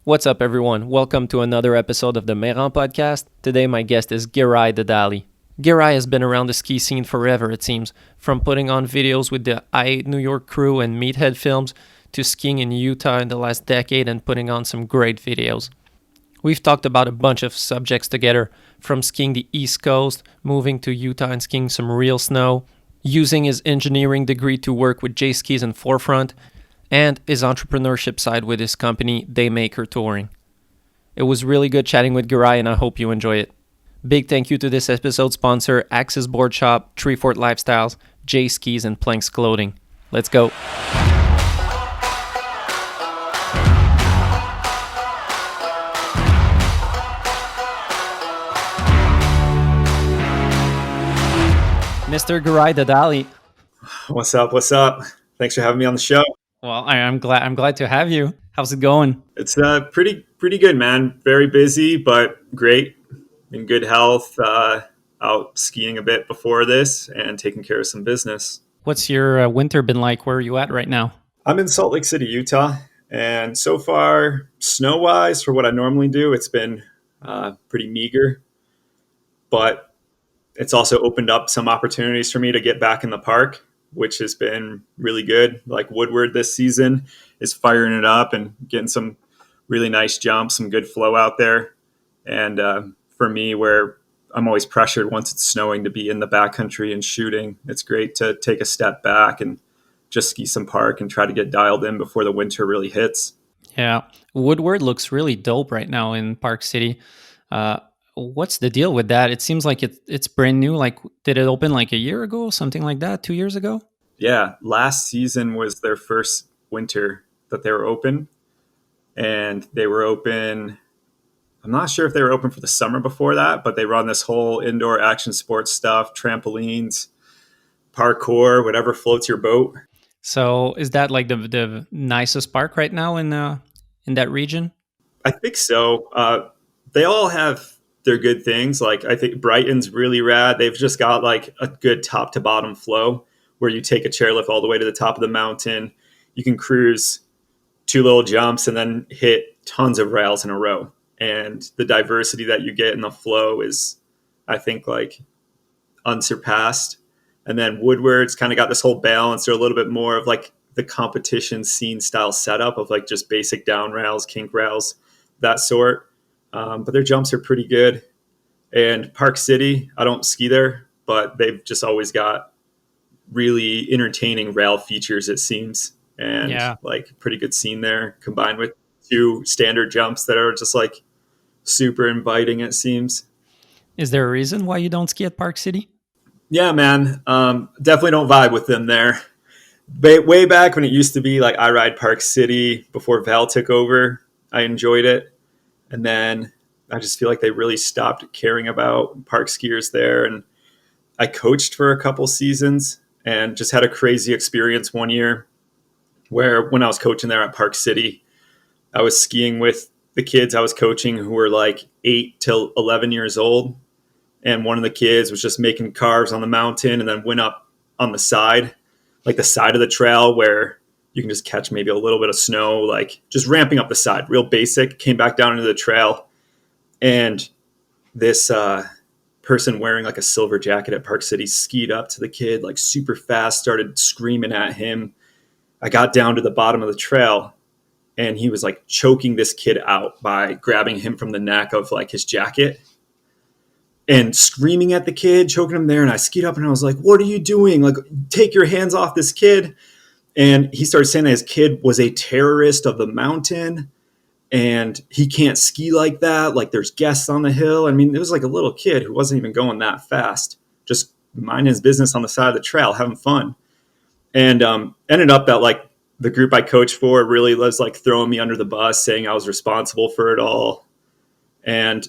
What's up, everyone? Welcome to another episode of the Mayrand podcast. Today, my guest is Giray Dadali. Giray has been around the ski scene forever, it seems, from putting on videos with the New York crew and Meathead Films to skiing in Utah in the last decade and putting on some great videos. We've talked about a bunch of subjects together, from skiing the East Coast, moving to Utah and skiing some real snow, using his engineering degree to work with J skis and Forefront, and his entrepreneurship side with his company, Daymaker Touring. It was really good chatting with Giray, and I hope you enjoy it. Big thank you to this episode sponsor, Axis Board Shop, Treefort Lifestyles, J Skis, and Planks Clothing. Let's go. Mr. Giray Dadali. What's up? What's up? Thanks for having me on the show. Well, I'm glad to have you. How's it going? It's pretty good, man. Very busy, but great. In good health. Out skiing a bit before this and taking care of some business. What's your winter been like? Where are you at right now? I'm in Salt Lake City, Utah, and so far, snow-wise, for what I normally do, it's been pretty meager. But it's also opened up some opportunities for me to get back in the park, which has been really good. Like Woodward this season is firing it up and getting some really nice jumps, some good flow out there. And for me, where I'm always pressured once it's snowing to be in the backcountry and shooting, it's great to take a step back and just ski some park and try to get dialed in before the winter really hits. Yeah, Woodward looks really dope right now in Park City. What's the deal with that? It seems like it's brand new. Like, did it open like a year ago, something like that, 2 years ago? Yeah, last season was their first winter that they were open. And they were open, I'm not sure if they were open for the summer before that, but they run this whole indoor action sports stuff, trampolines, parkour, whatever floats your boat. So is that like the nicest park right now in that region? I think so. They all have their good things. Like I think Brighton's really rad. They've just got like a good top to bottom flow where you take a chairlift all the way to the top of the mountain. You can cruise 2 little jumps and then hit tons of rails in a row. And the diversity that you get in the flow is, I think, like unsurpassed. And then Woodward's kind of got this whole balance. They're a little bit more of like the competition scene style setup of like just basic down rails, kink rails, that sort. But their jumps are pretty good. And Park City, I don't ski there, but they've just always got really entertaining rail features, it seems. And like pretty good scene there, combined with 2 standard jumps that are just like super inviting, it seems. Is there a reason why you don't ski at Park City? Yeah, man. Definitely don't vibe with them there. Way back when it used to be like I ride Park City before Val took over, I enjoyed it. And then I just feel like they really stopped caring about park skiers there. And I coached for a couple seasons and just had a crazy experience one year where when I was coaching there at Park City, I was skiing with the kids I was coaching who were like 8 till 11 years old. And one of the kids was just making carves on the mountain and then went up on the side, like the side of the trail where you can just catch maybe a little bit of snow, like just ramping up the side, real basic, came back down into the trail. And this person wearing like a silver jacket at Park City skied up to the kid like super fast, started screaming at him. I got down to the bottom of the trail and he was like choking this kid out by grabbing him from the neck of like his jacket and screaming at the kid, choking him there. And I skied up and I was like, what are you doing? Like, take your hands off this kid. And he started saying that his kid was a terrorist of the mountain and he can't ski like that. Like there's guests on the hill. I mean, it was like a little kid who wasn't even going that fast, just minding his business on the side of the trail, having fun. And ended up that like the group I coached for really was like throwing me under the bus, saying I was responsible for it all. And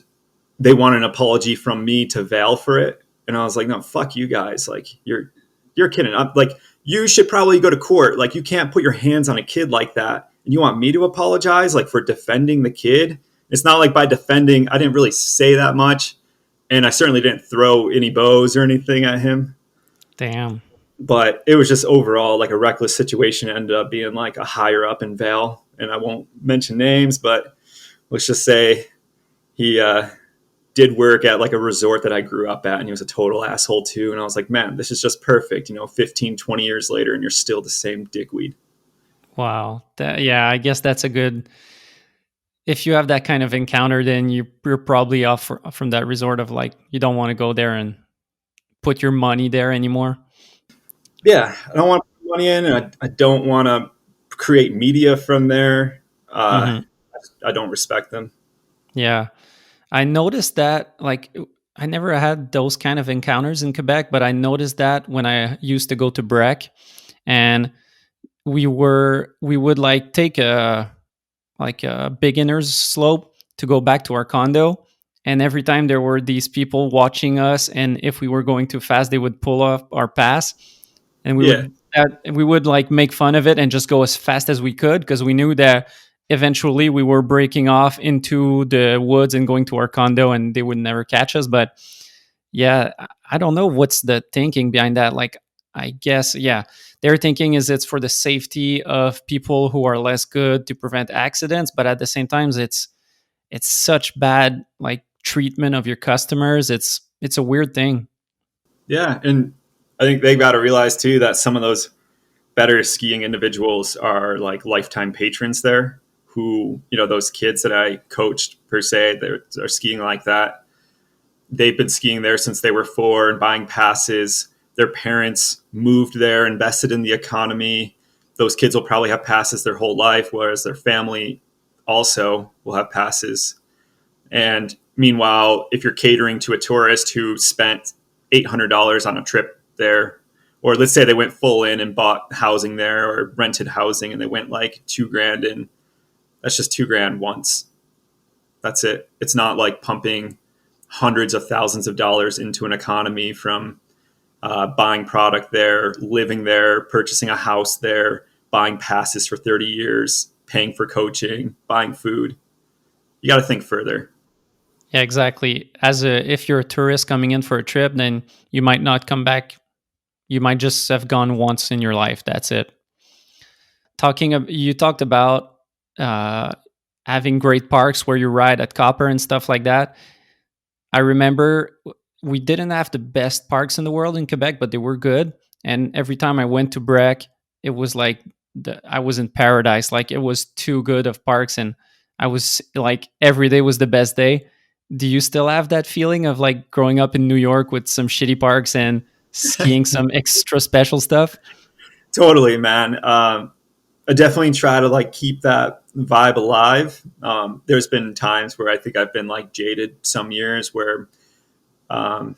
they wanted an apology from me to Val for it. And I was like, no, fuck you guys. Like you're kidding. I'm like, you should probably go to court. Like you can't put your hands on a kid like that. And you want me to apologize like for defending the kid? It's not like by defending, I didn't really say that much. And I certainly didn't throw any bows or anything at him. Damn. But it was just overall like a reckless situation. It ended up being like a higher up in Val. And I won't mention names, but let's just say he did work at like a resort that I grew up at, and he was a total asshole too. And I was like, man, this is just perfect. 15, 20 years later, and you're still the same dickweed. Wow. Yeah, I guess that's a good. If you have that kind of encounter, then you're probably off from that resort of like you don't want to go there and put your money there anymore. Yeah, I don't want to put money in, and I don't want to create media from there. Hmm. I don't respect them. Yeah. I noticed that, like, I never had those kind of encounters in Quebec, but I noticed that when I used to go to Breck, and we would like take a beginner's slope to go back to our condo, and every time there were these people watching us, and if we were going too fast, they would pull off our pass, and Yeah, we would like make fun of it and just go as fast as we could because we knew that eventually we were breaking off into the woods and going to our condo and they would never catch us. But yeah, I don't know what's the thinking behind that. Like, I guess, yeah, their thinking is it's for the safety of people who are less good to prevent accidents, but at the same time it's such bad like treatment of your customers. It's a weird thing. yeah, and I think they've got to realize too that some of those better skiing individuals are like lifetime patrons there. Who those kids that I coached per se, they're skiing like that. They've been skiing there since they were 4 and buying passes. Their parents moved there, invested in the economy. Those kids will probably have passes their whole life, whereas their family also will have passes. And meanwhile, if you're catering to a tourist who spent $800 on a trip there, or let's say they went full in and bought housing there or rented housing and they went like $2,000 in, that's just $2,000 once. That's it. It's not like pumping hundreds of thousands of dollars into an economy from buying product there, living there, purchasing a house there, buying passes for 30 years, paying for coaching, buying food. You got to think further. Yeah, exactly. If you're a tourist coming in for a trip, then you might not come back. You might just have gone once in your life. That's it. You talked about uh, having great parks where you ride at Copper and stuff like that. I remember we didn't have the best parks in the world in Quebec, but they were good. And every time I went to Breck, it was like I was in paradise. Like it was too good of parks, and I was like every day was the best day. Do you still have that feeling of like growing up in New York with some shitty parks and skiing some extra special stuff? Totally, man. I definitely try to like keep that vibe alive. There's been times where I think I've been like jaded some years where, um,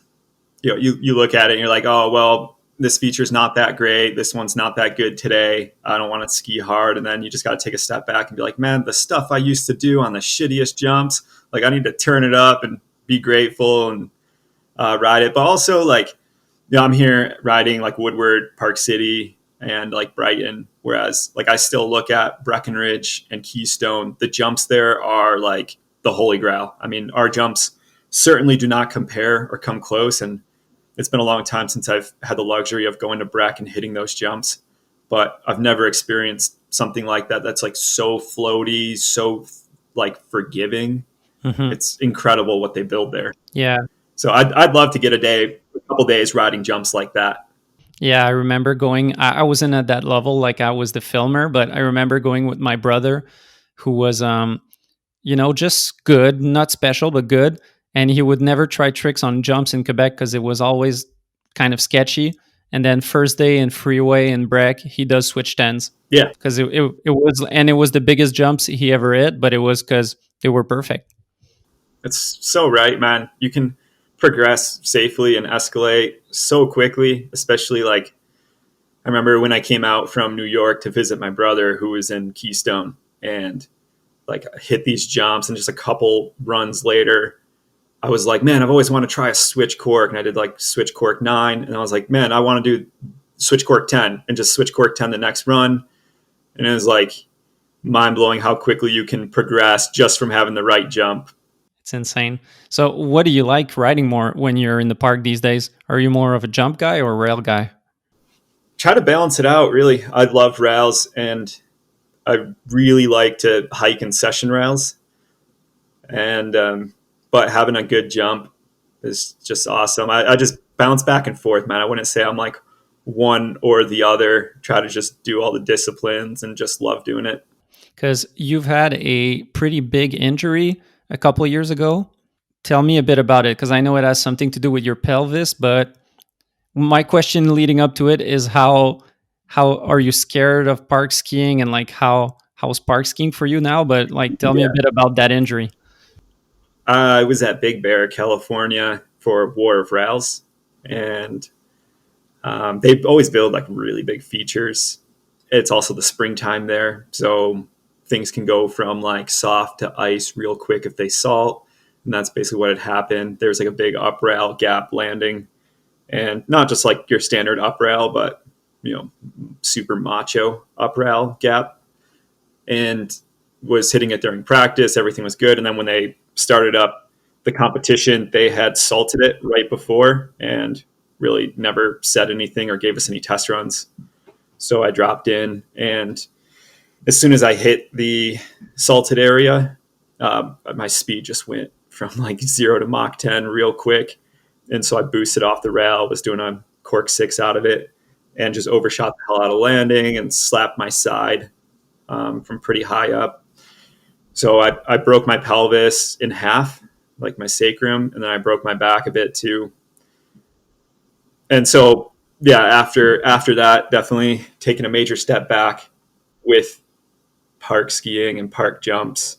you look at it and you're like, oh, well, this feature's not that great. This one's not that good today. I don't want to ski hard. And then you just got to take a step back and be like, man, the stuff I used to do on the shittiest jumps, like I need to turn it up and be grateful and ride it. But also like, I'm here riding like Woodward, Park City, and like Brighton. Whereas like I still look at Breckenridge and Keystone. The jumps there are like the holy grail. I mean, our jumps certainly do not compare or come close. And it's been a long time since I've had the luxury of going to Breck and hitting those jumps. But I've never experienced something like that that's like so floaty, so like forgiving. Mm-hmm. It's incredible what they build there. Yeah. So I'd love to get a couple days riding jumps like that. Yeah, I remember going. I wasn't at that level, like I was the filmer, but I remember going with my brother, who was, just good, not special, but good. And he would never try tricks on jumps in Quebec because it was always kind of sketchy. And then first day in Freeway and Breck, he does switch tens Yeah, because it was the biggest jumps he ever hit, but it was because they were perfect. it's so right, man. You can progress safely and escalate so quickly, especially like I remember when I came out from New York to visit my brother who was in Keystone and like hit these jumps, and just a couple runs later I was like, man, I've always wanted to try a switch cork, and I did like switch cork 9, and I was like, man, I want to do switch cork 10 and just switch cork 10 the next run. And it was like mind blowing how quickly you can progress just from having the right jump. It's insane. So, what do you like riding more when you're in the park these days? Are you more of a jump guy or a rail guy? Try to balance it out, really. I love rails, and I really like to hike in session rails. And but having a good jump is just awesome. I just bounce back and forth, man. I wouldn't say I'm like one or the other. Try to just do all the disciplines and just love doing it. Because you've had a pretty big injury a couple of years ago. Tell me a bit about it, because I know it has something to do with your pelvis. But my question leading up to it is how are you scared of park skiing, and like how's park skiing for you now? But like, tell me a bit about that injury. I was at Big Bear, California for War of Rails, and they always build like really big features. It's also the springtime there, so things can go from like soft to ice real quick if they salt. And that's basically what had happened. There's like a big up rail gap landing, and not just like your standard up rail, but super macho up rail gap, and was hitting it during practice. Everything was good. And then when they started up the competition, they had salted it right before and really never said anything or gave us any test runs. So I dropped in, and as soon as I hit the salted area, my speed just went from like 0 to Mach 10 real quick. And so I boosted off the rail, was doing a cork 6 out of it, and just overshot the hell out of landing and slapped my side from pretty high up. So I broke my pelvis in half, like my sacrum, and then I broke my back a bit too. And so, yeah, after that, definitely taking a major step back with park skiing and park jumps.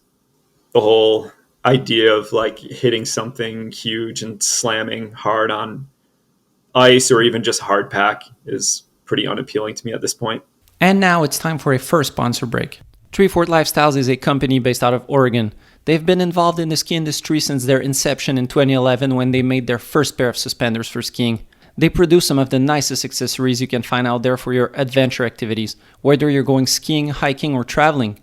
The whole idea of like hitting something huge and slamming hard on ice or even just hard pack is pretty unappealing to me at this point. And now it's time for a first sponsor break. Treefort Lifestyles is a company based out of Oregon. They've been involved in the ski industry since their inception in 2011, when they made their first pair of suspenders for skiing. They produce some of the nicest accessories you can find out there for your adventure activities, whether you're going skiing, hiking, or traveling.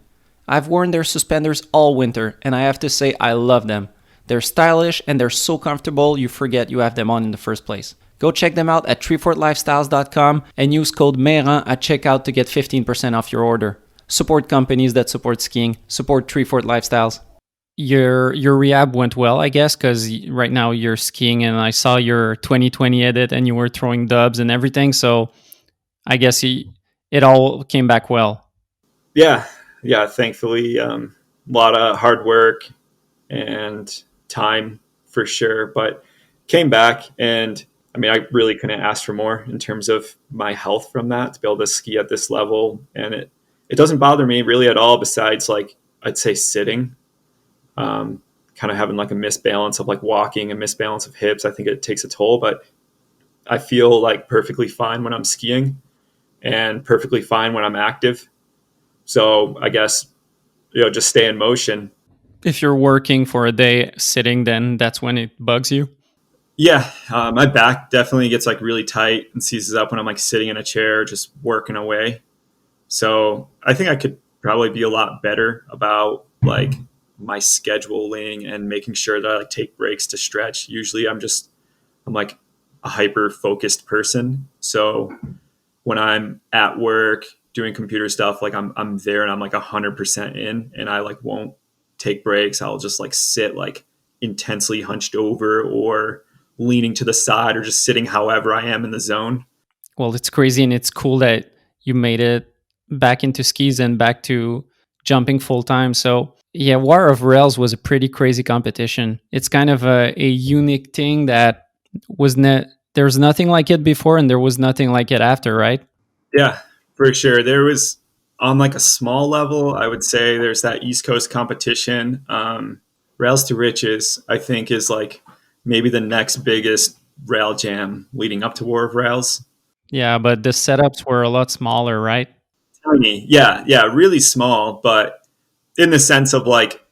I've worn their suspenders all winter, and I have to say I love them. They're stylish and they're so comfortable you forget you have them on in the first place. Go check them out at treefortlifestyles.com and use code Mayrand at checkout to get 15% off your order. Support companies that support skiing. Support Treefort Lifestyles. Your rehab went well, I guess, because right now you're skiing, and I saw your 2020 edit and you were throwing dubs and everything. So I guess it all came back well. Yeah. Thankfully, a lot of hard work and time for sure, but came back. And I mean, I really couldn't ask for more in terms of my health from that, to be able to ski at this level. And it doesn't bother me really at all, besides like, I'd say sitting, kind of having like a misbalance of like walking and misbalance of hips. I think it takes a toll, but I feel like perfectly fine when I'm skiing and perfectly fine when I'm active. So I guess, just stay in motion. If you're working for a day sitting, then that's when it bugs you. Yeah. My back definitely gets like really tight and seizes up when I'm like sitting in a chair, just working away. So I think I could probably be a lot better about like my scheduling and making sure that I like take breaks to stretch. Usually I'm like a hyper focused person. So when I'm at work doing computer stuff, like I'm there and I'm like 100% in, and I like won't take breaks. I'll just like sit like intensely hunched over or leaning to the side or just sitting however I am in the zone. Well, it's crazy, and it's cool that you made it back into skis and back to jumping full time. So yeah, War of Rails was a pretty crazy competition. It's kind of a unique thing that there's nothing like it before, and there was nothing like it after, right? Yeah, for sure. There was, on like a small level, I would say there's that East Coast competition. Rails to Riches, I think, is like maybe the next biggest rail jam leading up to War of Rails. Yeah, but the setups were a lot smaller, right? Tiny. Yeah, really small, but in the sense of like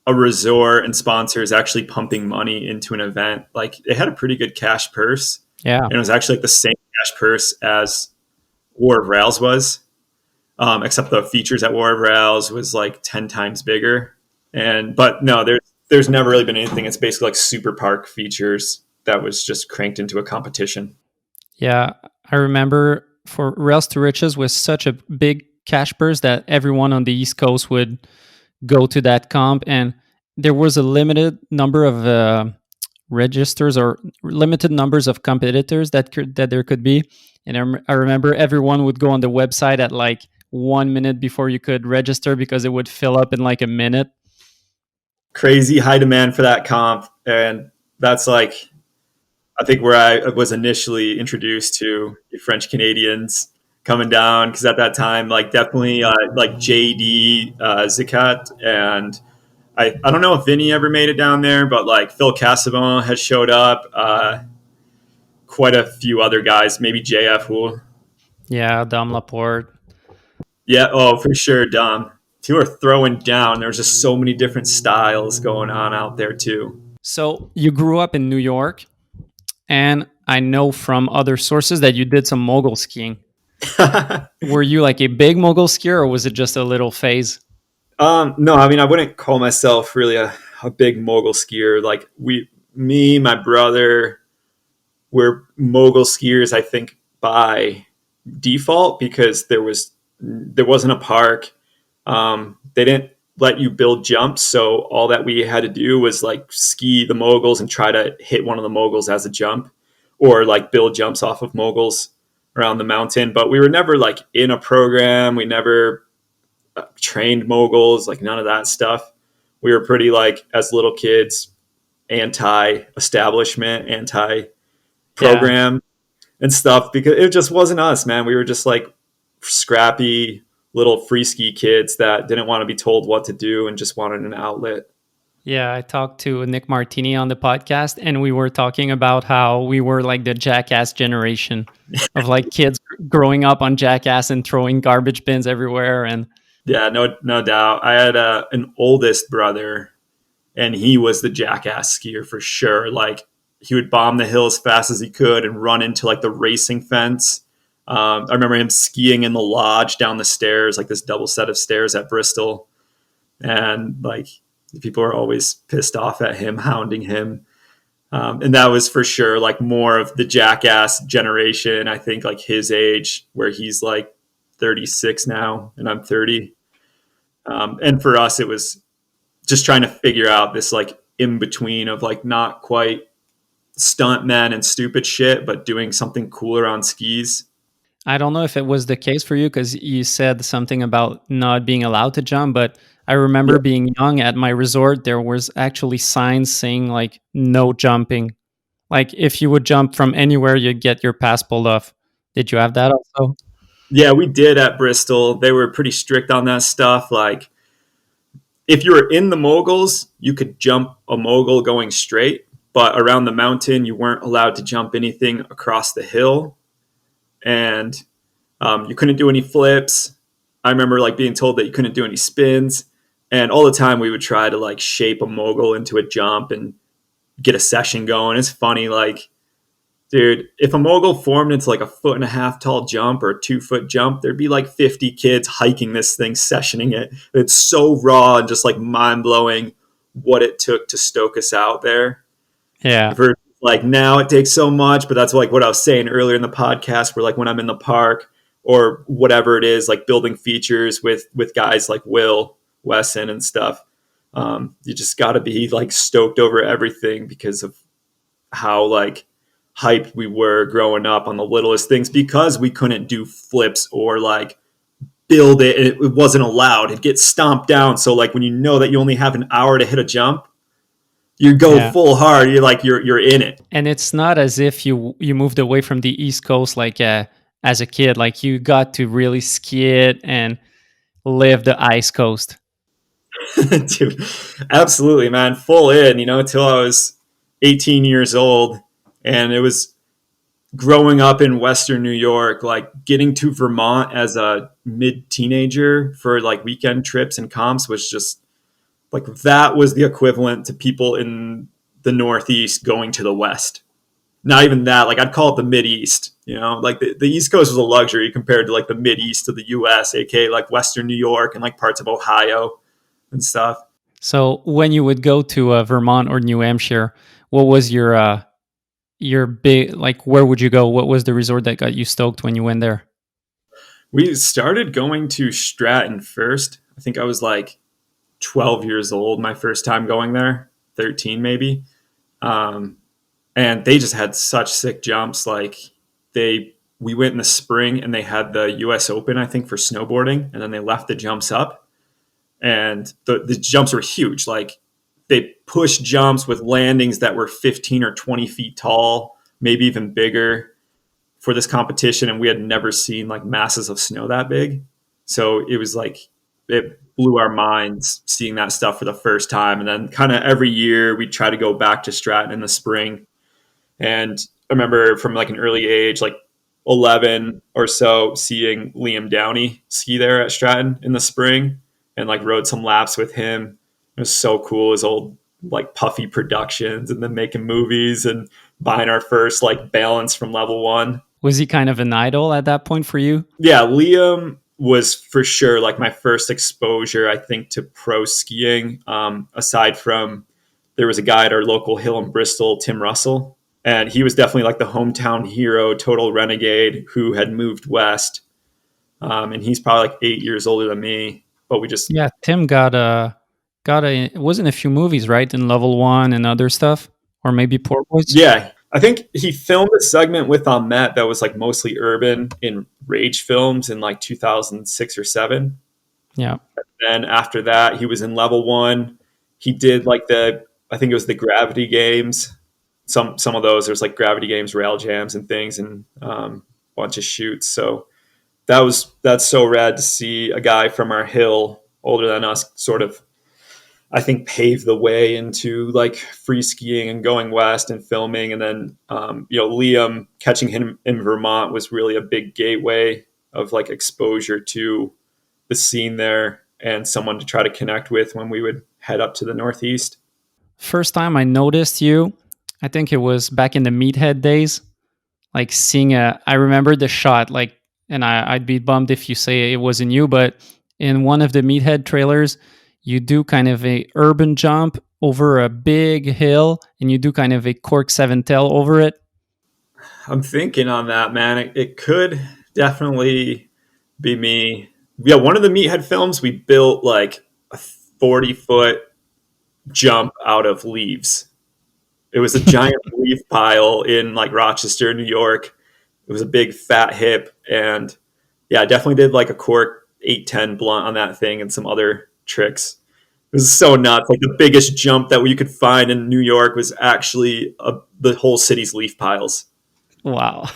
a resort and sponsors actually pumping money into an event. Like, it had a pretty good cash purse. Yeah. And it was actually like the same cash purse as War of Rails was, except the features at War of Rails was like 10 times bigger. But no, there's never really been anything. It's basically like super park features that was just cranked into a competition. Yeah, I remember for Rails to Riches was such a big cash purse that everyone on the East Coast would go to that comp, and there was a limited number of registers or limited numbers of competitors that there could be. And I remember everyone would go on the website at like 1 minute before you could register because it would fill up in like a minute. Crazy high demand for that comp. And that's like, I think where I was initially introduced to the French Canadians coming down. Cause at that time, like definitely like JD Zicat and I don't know if Vinny ever made it down there, but like Phil Casabon has showed up. Quite a few other guys, maybe JF Wu. Yeah, Dom Laporte. Yeah, oh, for sure, Dom. Two are throwing down. There's just so many different styles going on out there, too. So you grew up in New York, and I know from other sources that you did some mogul skiing. Were you like a big mogul skier, or was it just a little phase? No, I mean, I wouldn't call myself really a big mogul skier. Like, me, my brother, we're mogul skiers, I think, by default because there wasn't a park. They didn't let you build jumps, so all that we had to do was like ski the moguls and try to hit one of the moguls as a jump, or like build jumps off of moguls around the mountain. But we were never like in a program. We never trained moguls, like none of that stuff. We were pretty like as little kids, anti-establishment, anti-program. Yeah. And stuff because it just wasn't us, man. We were just like scrappy little free ski kids that didn't want to be told what to do and just wanted an outlet. Yeah, I talked to Nick Martini on the podcast, and we were talking about how we were like the jackass generation of like kids growing up on Jackass and throwing garbage bins everywhere. And Yeah, no doubt. I had an oldest brother, and he was the jackass skier for sure. Like he would bomb the hill as fast as he could and run into like the racing fence. I remember him skiing in the lodge down the stairs, like this double set of stairs at Bristol, and like people were always pissed off at him, hounding him. And that was for sure like more of the jackass generation. I think like his age, where he's like 36 now and I'm 30. And for us, it was just trying to figure out this like in between of like not quite stunt men and stupid shit, but doing something cooler on skis. I don't know if it was the case for you because you said something about not being allowed to jump, but I remember Yeah. being young at my resort, there was actually signs saying like no jumping. Like if you would jump from anywhere, you'd get your pass pulled off. Did you have that also? Yeah, we did at Bristol. They were pretty strict on that stuff. Like if you were in the moguls, you could jump a mogul going straight, but around the mountain, you weren't allowed to jump anything across the hill. And you couldn't do any flips. I remember like being told that you couldn't do any spins. And all the time we would try to like shape a mogul into a jump and get a session going. It's funny, like, dude, if a mogul formed into like a 1.5 foot tall jump or a 2 foot jump, there'd be like 50 kids hiking this thing, sessioning it. It's so raw and just like mind blowing what it took to stoke us out there. Yeah. For like now it takes so much, but that's like what I was saying earlier in the podcast, where like when I'm in the park or whatever it is, like building features with guys like Will Wesson and stuff, you just got to be like stoked over everything because of how like hyped we were growing up on the littlest things, because we couldn't do flips or like build it and it wasn't allowed. It'd get stomped down. So like when you know that you only have an hour to hit a jump, you go Yeah. full hard. You're like you're in it. And it's not as if you moved away from the East Coast like as a kid. Like you got to really ski it and live the ice coast. Dude, absolutely, man. Full in, till I was 18 years old. And it was growing up in Western New York, like getting to Vermont as a mid teenager for like weekend trips and comps was just like, that was the equivalent to people in the Northeast going to the West. Not even that, like I'd call it the Mid East, like the East Coast was a luxury compared to like the Mid East of the US, aka like Western New York and like parts of Ohio and stuff. So when you would go to Vermont or New Hampshire, what was your big, like where would you go? What was the resort that got you stoked when you went there? We started going to Stratton first. I think I was like 12 years old my first time going there, 13 maybe. And they just had such sick jumps. Like we went in the spring and they had the US Open, I think, for snowboarding, and then they left the jumps up, and the jumps were huge. Like they pushed jumps with landings that were 15 or 20 feet tall, maybe even bigger for this competition. And we had never seen like masses of snow that big. So it was like, it blew our minds seeing that stuff for the first time. And then kind of every year we try to go back to Stratton in the spring. And I remember from like an early age, like 11 or so, seeing Liam Downey ski there at Stratton in the spring, and like rode some laps with him. It was so cool. His old like Puffy Productions, and then making movies and buying our first like balance from Level 1. Was he kind of an idol at that point for you? Yeah, Liam was for sure like my first exposure, I think, to pro skiing. Aside from, there was a guy at our local hill in Bristol, Tim Russell, and he was definitely like the hometown hero, total renegade who had moved west. And he's probably like 8 years older than me, but we just... Yeah, Tim was in a few movies, right? In Level 1 and other stuff, or maybe Poor Boys. Yeah, I think he filmed a segment with Ahmet that was like mostly urban in Rage Films in like 2006 or 7. Yeah. And then after that, he was in Level 1. He did like I think it was the Gravity Games. Some of those, there's like Gravity Games, rail jams and things, and a bunch of shoots. So that's so rad to see a guy from our hill, older than us, sort of, I think, pave the way into like free skiing and going west and filming. And then, Liam, catching him in Vermont was really a big gateway of like exposure to the scene there, and someone to try to connect with when we would head up to the Northeast. First time I noticed you, I think it was back in the Meathead days, like seeing I remember the shot, like, and I'd be bummed if you say it wasn't you, but in one of the Meathead trailers, you do kind of a urban jump over a big hill, and you do kind of a cork 7-tail over it. I'm thinking on that, man. It could definitely be me. Yeah, one of the Meathead films, we built like a 40-foot jump out of leaves. It was a giant leaf pile in like Rochester, New York. It was a big fat hip, and yeah, I definitely did like a cork 810 blunt on that thing and some other tricks. It was so nuts. Like the biggest jump that we could find in New York was actually the whole city's leaf piles. Wow.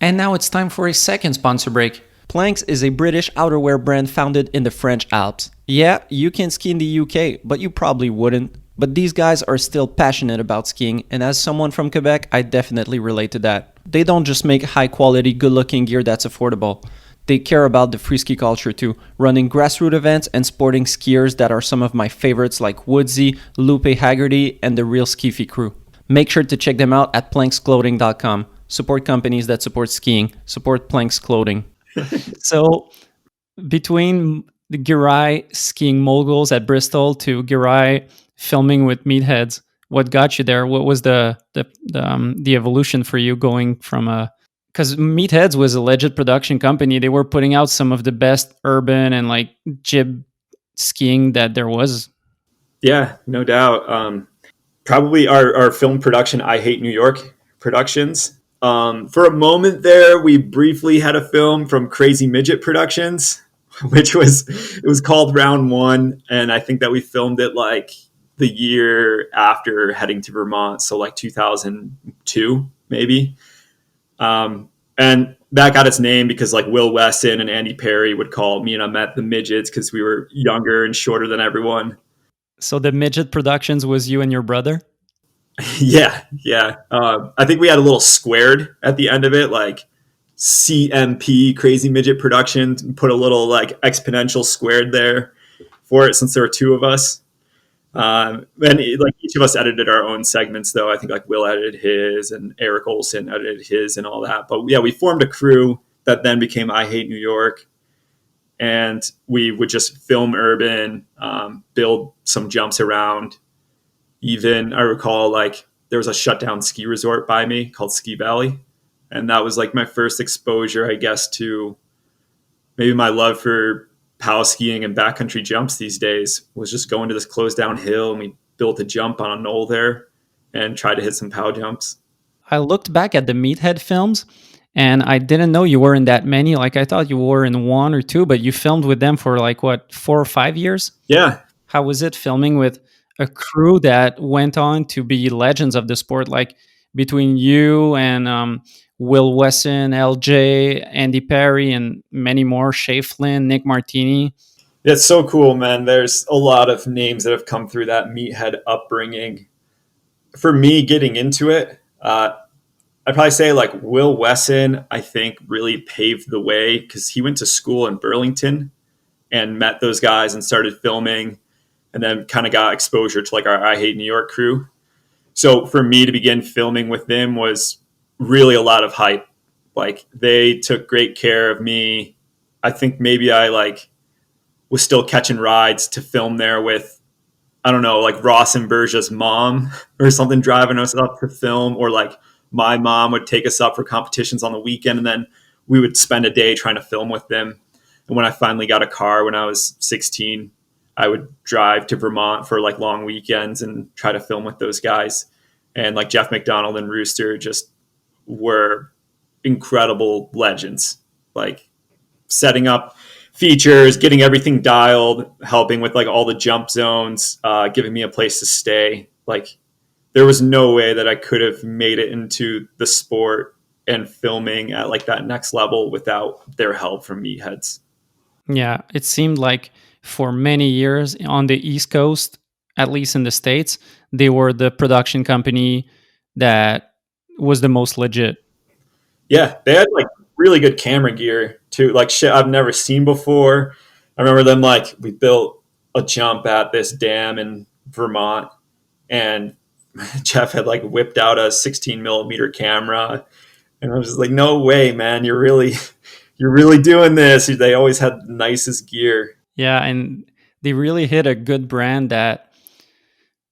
And now it's time for a second sponsor break. Planks is a British outerwear brand founded in the French Alps. Yeah, you can ski in the UK, but you probably wouldn't. But these guys are still passionate about skiing, and as someone from Quebec, I definitely relate to that. They don't just make high quality, good looking gear that's affordable. They care about the free ski culture too, running grassroots events and sporting skiers that are some of my favorites like Woodsy, Lupe Haggerty, and the Real Skiffy crew. Make sure to check them out at planksclothing.com. Support companies that support skiing. Support Planks Clothing. So between the Giray skiing moguls at Bristol to Giray filming with Meatheads, what got you there? What was the evolution for you going from because Meatheads was a legit production company. They were putting out some of the best urban and like jib skiing that there was. Yeah, no doubt. Probably our film production, I Hate New York Productions. For a moment there, we briefly had a film from Crazy Midget Productions, it was called Round One. And I think that we filmed it like the year after heading to Vermont. So like 2002, maybe. And that got its name because like Will Weston and Andy Perry would call me and Ahmet the midgets because we were younger and shorter than everyone. So the midget productions was you and your brother? Yeah. I think we had a little squared at the end of it, like CMP, Crazy Midget Productions, put a little like exponential squared there for it since there were two of us. And like each of us edited our own segments, though. I think like Will edited his and Eric Olson edited his and all that. But yeah, we formed a crew that then became I Hate New York. And we would just film urban, build some jumps around. Even I recall like there was a shutdown ski resort by me called Ski Valley. And that was like my first exposure, I guess, to maybe my love for pow skiing and backcountry jumps these days, was just going to this closed down hill, and we built a jump on a knoll there and tried to hit some pow jumps. I looked back at the Meathead films, and I didn't know you were in that many. Like, I thought you were in one or two, but you filmed with them for like what, 4 or 5 years? Yeah. How was it filming with a crew that went on to be legends of the sport, like between you and Will Wesson, LJ, Andy Perry, and many more, Shay Flynn, Nick Martini? It's so cool, man. There's a lot of names that have come through that Meathead upbringing. For me, getting into it, I'd probably say like Will Wesson, I think really paved the way because he went to school in Burlington and met those guys and started filming, and then kind of got exposure to like our I Hate New York crew. So for me to begin filming with them was really a lot of hype. Like they took great care of me. I think maybe I like was still catching rides to film there with, I don't know, like Ross and Bergia's mom or something driving us up to film, or like my mom would take us up for competitions on the weekend, and then we would spend a day trying to film with them. And when I finally got a car when I was 16, I would drive to Vermont for like long weekends and try to film with those guys. And like Jeff McDonald and Rooster just were incredible legends, like setting up features, getting everything dialed, helping with like all the jump zones, giving me a place to stay. Like there was no way that I could have made it into the sport and filming at like that next level without their help from Meatheads. Yeah, it seemed like for many years on the East Coast, at least in the States, they were the production company that was the most legit. Yeah, they had like really good camera gear too, like shit I've never seen before. I remember them like, we built a jump at this dam in Vermont, and Jeff had like whipped out a 16 millimeter camera, and I was just like, no way, man, you're really doing this. They always had the nicest gear. Yeah, and they really hit a good brand that,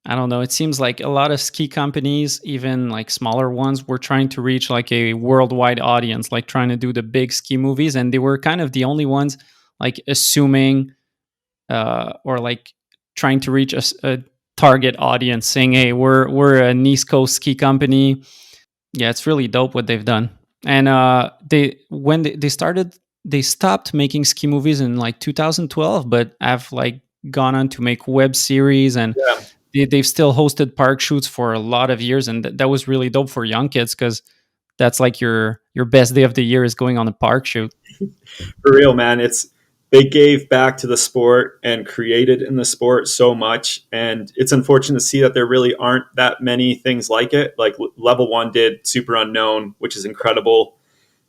I don't know, it seems like a lot of ski companies, even like smaller ones, were trying to reach like a worldwide audience, like trying to do the big ski movies, and they were kind of the only ones like assuming or like trying to reach a target audience, saying, "Hey, we're an East Coast ski company." Yeah, it's really dope what they've done. And they started, they stopped making ski movies in like 2012, but have like gone on to make web series, and Yeah. they've still hosted park shoots for a lot of years, and that was really dope for young kids because that's like your best day of the year is going on a park shoot. For real, man. They gave back to the sport and created in the sport so much, and it's unfortunate to see that there really aren't that many things like it. Like Level 1 did Super Unknown, which is incredible,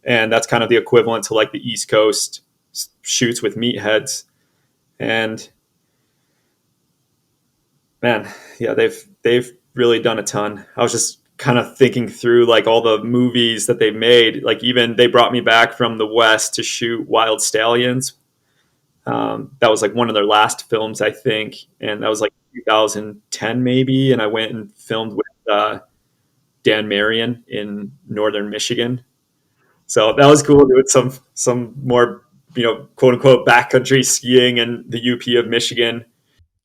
and that's kind of the equivalent to like the East Coast shoots with Meatheads. And man, yeah, they've really done a ton. I was just kind of thinking through like all the movies that they made. Like even they brought me back from the West to shoot Wild Stallions. That was like one of their last films, I think, and that was like 2010 maybe. And I went and filmed with Dan Marion in northern Michigan. So that was cool doing some more, quote unquote backcountry skiing in the UP of Michigan.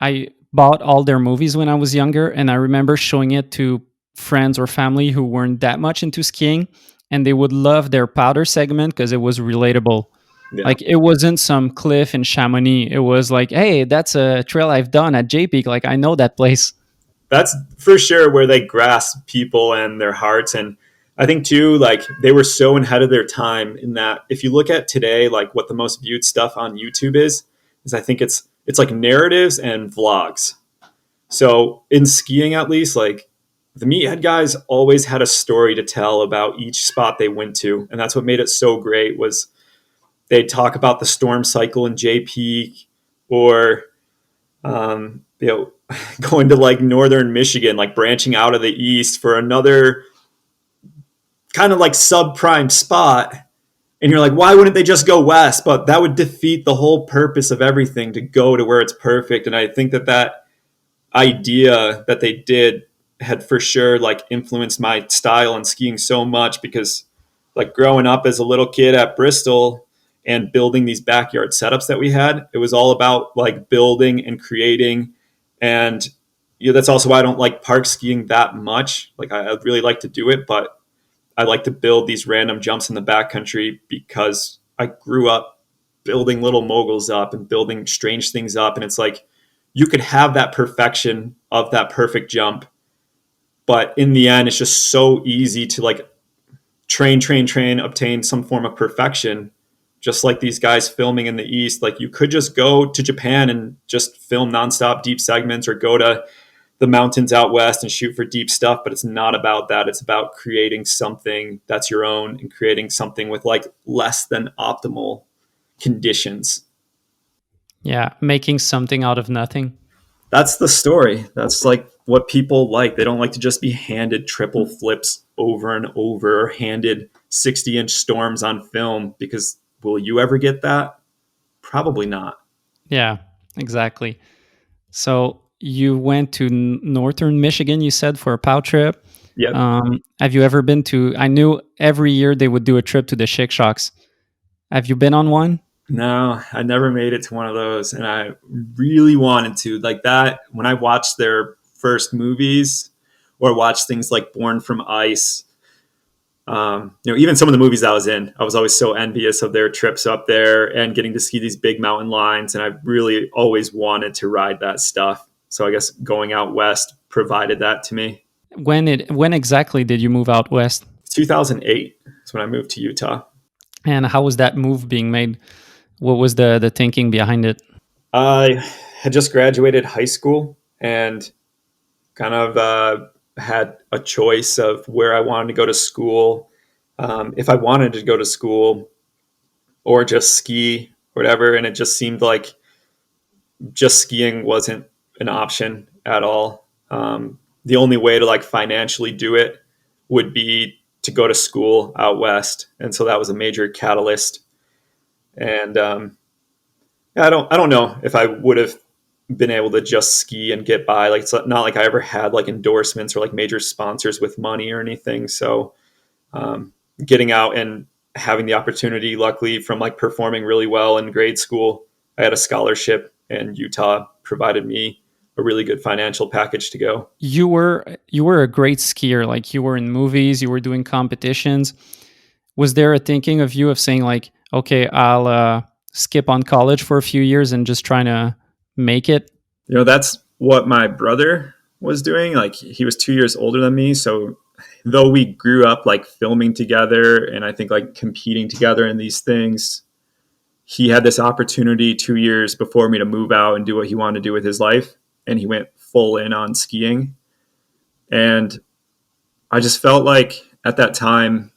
I bought all their movies when I was younger, and I remember showing it to friends or family who weren't that much into skiing, and they would love their powder segment because it was relatable. Yeah. Like it wasn't some cliff in Chamonix. It was like, hey, that's a trail I've done at J Peak. Like I know that place. That's for sure where they grasp people and their hearts. And I think too, like they were so ahead of their time in that if you look at today, like what the most viewed stuff on YouTube is I think it's like narratives and vlogs. So in skiing, at least, like the Meathead guys always had a story to tell about each spot they went to. And that's what made it so great was they'd talk about the storm cycle in J Peak, or, going to like northern Michigan, like branching out of the east for another kind of like subprime spot. And you're like, why wouldn't they just go west? But that would defeat the whole purpose of everything, to go to where it's perfect. And I think that idea that they did had for sure like influenced my style in skiing so much, because like growing up as a little kid at Bristol and building these backyard setups that we had. It was all about like building and creating. And that's also why I don't like park skiing that much. Like I really like to do it, but I like to build these random jumps in the backcountry because I grew up building little moguls up and building strange things up. And it's like, you could have that perfection of that perfect jump, but in the end, it's just so easy to like train, obtain some form of perfection. Just like these guys filming in the East, like you could just go to Japan and just film nonstop deep segments, or go to the mountains out West and shoot for deep stuff. But it's not about that. It's about creating something that's your own and creating something with like less than optimal conditions. Yeah, making something out of nothing. That's the story. That's like what people like. They don't like to just be handed triple flips over and over, or handed 60-inch storms on film, because will you ever get that? Probably not. Yeah, exactly. So you went to northern Michigan, you said, for a POW trip. Yep. Have you ever been to, I knew every year they would do a trip to the Chic Shocks. Have you been on one? No, I never made it to one of those. And I really wanted to. Like that, when I watched their first movies or watched things like Born from Ice, even some of the movies I was in, I was always so envious of their trips up there and getting to ski these big mountain lines. And I really always wanted to ride that stuff. So I guess going out West provided that to me. When exactly did you move out West? 2008 is when I moved to Utah. And how was that move being made? What was the thinking behind it? I had just graduated high school and kind of had a choice of where I wanted to go to school. If I wanted to go to school or just ski or whatever. And it just seemed like just skiing wasn't an option at all. The only way to like financially do it would be to go to school out West. And so that was a major catalyst. And I don't know if I would have been able to just ski and get by. Like, it's not like I ever had like endorsements or like major sponsors with money or anything. So getting out and having the opportunity, luckily, from like performing really well in grade school, I had a scholarship, and Utah provided me a really good financial package to go. You were a great skier. Like, you were in movies, you were doing competitions. Was there a thinking of you of saying like, okay, I'll skip on college for a few years and just trying to make it? That's what my brother was doing. Like, he was 2 years older than me. So though we grew up like filming together and I think like competing together in these things, he had this opportunity 2 years before me to move out and do what he wanted to do with his life. And he went full in on skiing. And I just felt like at that time,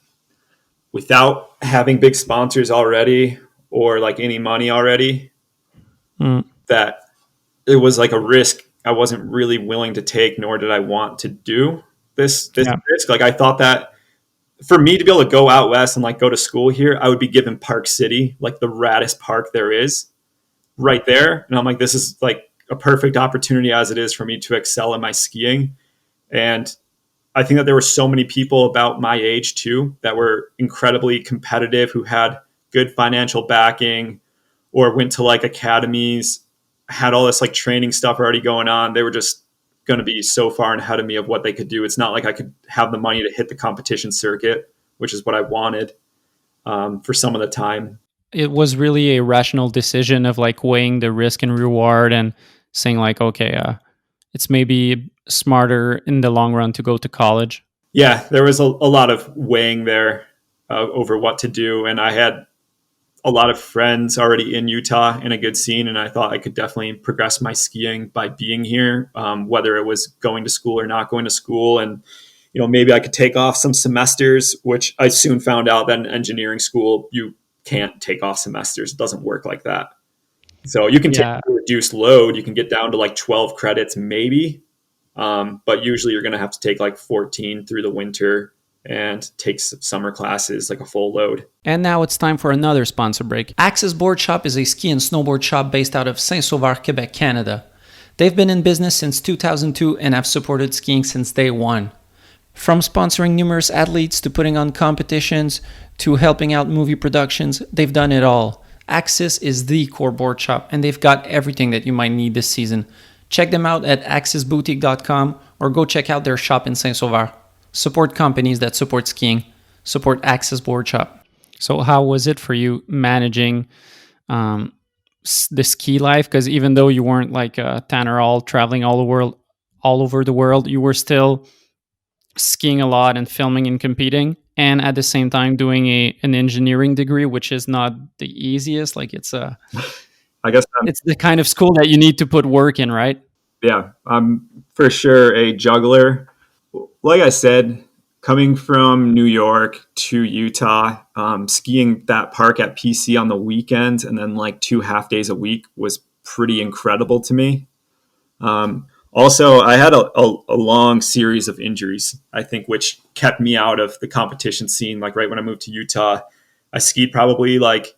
without having big sponsors already or like any money already, that it was like a risk I wasn't really willing to take, nor did I want to do this risk. Like, I thought that for me to be able to go out West and like go to school here, I would be given Park City, like the raddest park there is, right there. And I'm like, this is like a perfect opportunity as it is for me to excel in my skiing. And I think that there were so many people about my age too that were incredibly competitive, who had good financial backing or went to like academies, had all this like training stuff already going on. They were just going to be so far ahead of me of what they could do. It's not like I could have the money to hit the competition circuit, which is what I wanted for some of the time. It was really a rational decision of like weighing the risk and reward and saying like, okay, it's maybe smarter in the long run to go to college. Yeah, there was a lot of weighing there over what to do. And I had a lot of friends already in Utah in a good scene. And I thought I could definitely progress my skiing by being here, whether it was going to school or not going to school. And, maybe I could take off some semesters, which I soon found out that in engineering school, you can't take off semesters. It doesn't work like that. So you can take a reduced load. You can get down to like 12 credits maybe. But usually you're going to have to take like 14 through the winter and take summer classes, like a full load. And now it's time for another sponsor break. Axis Board Shop is a ski and snowboard shop based out of Saint-Sauveur, Quebec, Canada. They've been in business since 2002 and have supported skiing since day one. From sponsoring numerous athletes to putting on competitions to helping out movie productions, they've done it all. Axis is the core board shop, and they've got everything that you might need this season. Check them out at axisboutique.com or go check out their shop in Saint-Sauveur. Support companies that support skiing. Support Axis Board Shop. So how was it for you managing the ski life? Because even though you weren't like Tanner all traveling all over the world, you were still skiing a lot and filming and competing, and at the same time doing an engineering degree, which is not the easiest. Like it's I guess it's the kind of school that you need to put work in, right? yeah, I'm for sure a juggler. Like I said, coming from New York to Utah, skiing that park at PC on the weekends and then like 2 half days a week was pretty incredible to me. Also, I had a long series of injuries, I think, which kept me out of the competition scene. Like right when I moved to Utah, I skied probably like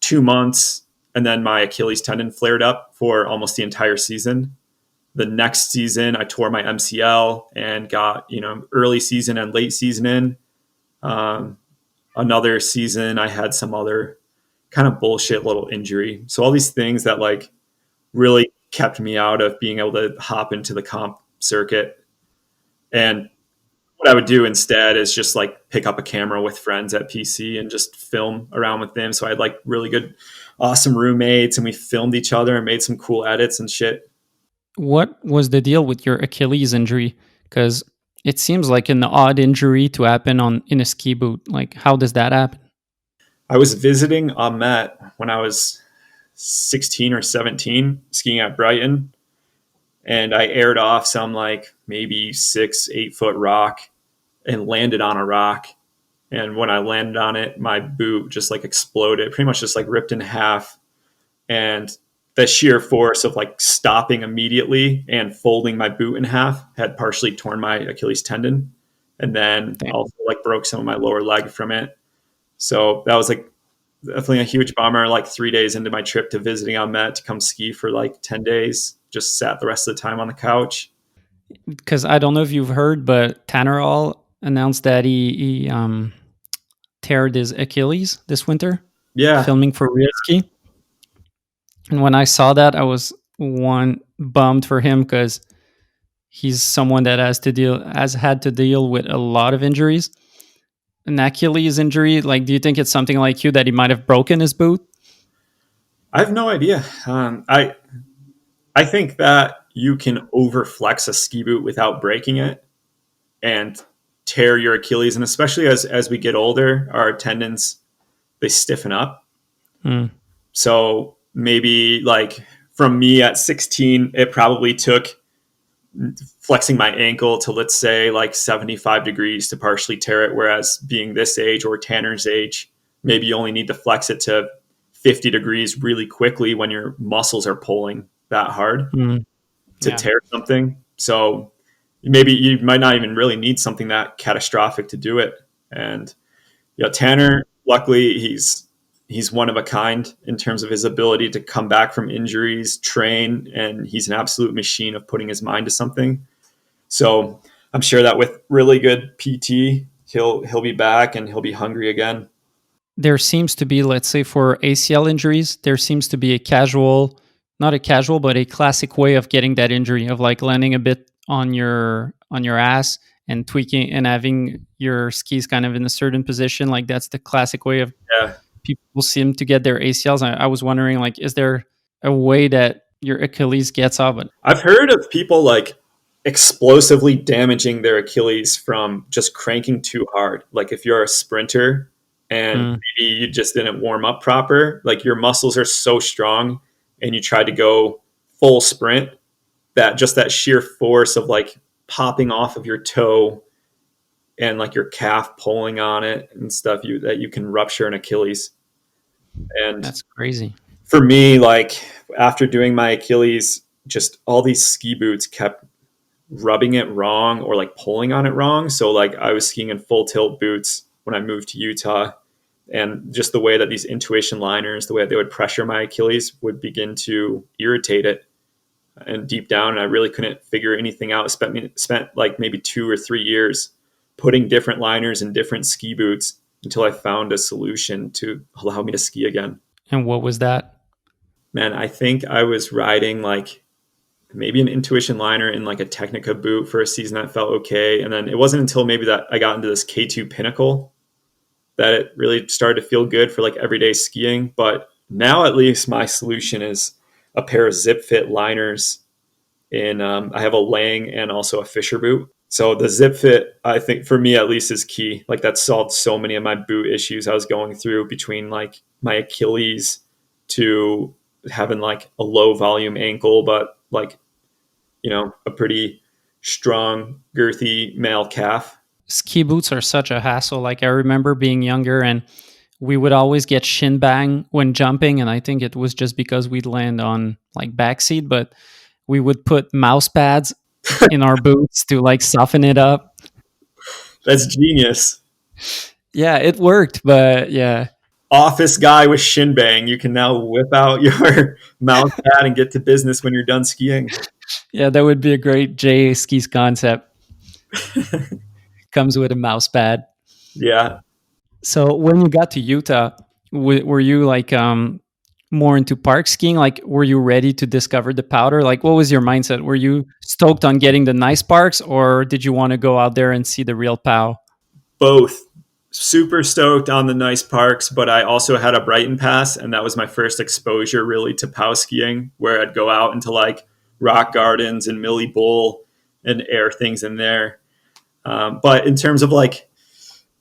2 months, and then my Achilles tendon flared up for almost the entire season. The next season, I tore my MCL and got, early season and late season in. Another season, I had some other kind of bullshit little injury. So all these things that like really kept me out of being able to hop into the comp circuit. And what I would do instead is just like pick up a camera with friends at PC and just film around with them. So I had like really good, awesome roommates, and we filmed each other and made some cool edits and shit. What was the deal with your Achilles injury? Because it seems like an odd injury to happen in a ski boot. Like, how does that happen? I was visiting Met when I was 16 or 17, skiing at Brighton, and I aired off some like maybe 6-8 foot rock and landed on a rock. And when I landed on it, my boot just like exploded, pretty much just like ripped in half. And the sheer force of like stopping immediately and folding my boot in half had partially torn my Achilles tendon, and then also like broke some of my lower leg from it. So that was like definitely a huge bummer. Like 3 days into my trip to visiting Met to come ski for like 10 days, just sat the rest of the time on the couch. Because I don't know if you've heard, but Tanner all announced that he teared his Achilles this winter. Yeah. Filming for Real Ski. And when I saw that, I was bummed for him because he's someone that has had to deal with a lot of injuries. An Achilles injury, like, do you think it's something like you that he might have broken his boot? I have no idea. I think that you can overflex a ski boot without breaking it and tear your Achilles. And especially as we get older, our tendons, they stiffen up. So maybe like from me at 16, it probably took flexing my ankle to, let's say, like 75 degrees to partially tear it. Whereas being this age or Tanner's age, maybe you only need to flex it to 50 degrees really quickly when your muscles are pulling that hard to tear something. So maybe you might not even really need something that catastrophic to do it. And Tanner, luckily, he's one of a kind in terms of his ability to come back from injuries, train, and he's an absolute machine of putting his mind to something. So I'm sure that with really good PT, he'll be back and he'll be hungry again. There seems to be, let's say for ACL injuries, there seems to be not a casual, but a classic way of getting that injury, of like landing a bit on your ass and tweaking and having your skis kind of in a certain position. Like that's the classic way of people seem to get their ACLs. I was wondering, like, is there a way that your Achilles gets off it? I've heard of people like explosively damaging their Achilles from just cranking too hard. Like if you're a sprinter and maybe you just didn't warm up proper, like your muscles are so strong and you try to go full sprint, that just that sheer force of like popping off of your toe and like your calf pulling on it and stuff, that you can rupture an Achilles. And that's crazy. For me, like after doing my Achilles, just all these ski boots kept rubbing it wrong or like pulling on it wrong. So like I was skiing in full tilt boots when I moved to Utah, and just the way that these intuition liners, the way that they would pressure my Achilles would begin to irritate it. And deep down, I really couldn't figure anything out. Spent like maybe 2 or 3 years putting different liners in different ski boots until I found a solution to allow me to ski again. And what was that? Man, I think I was riding like maybe an Intuition liner in like a Technica boot for a season that felt okay. And then it wasn't until maybe that I got into this K2 Pinnacle that it really started to feel good for like everyday skiing. But now at least my solution is a pair of zip fit liners in, I have a Lang and also a Fisher boot. So the zip fit, I think for me at least, is key. Like that solved so many of my boot issues I was going through, between like my Achilles to having like a low volume ankle, but like, you know, a pretty strong, girthy male calf. Ski boots are such a hassle. Like I remember being younger and we would always get shin bang when jumping. And I think it was just because we'd land on like backseat, but we would put mouse pads in our boots to like soften it up. That's genius. Yeah, it worked, but yeah. Office guy with shin bang, you can now whip out your mouse pad and get to business when you're done skiing. Yeah, that would be a great J skis concept. Comes with a mouse pad. Yeah. So when you got to Utah, were you like more into park skiing? Like, were you ready to discover the powder? Like, what was your mindset? Were you stoked on getting the nice parks, or did you want to go out there and see the real POW? Both. Super stoked on the nice parks, but I also had a Brighton pass, and that was my first exposure really to POW skiing, where I'd go out into like rock gardens and Millie Bowl and air things in there. But in terms of like,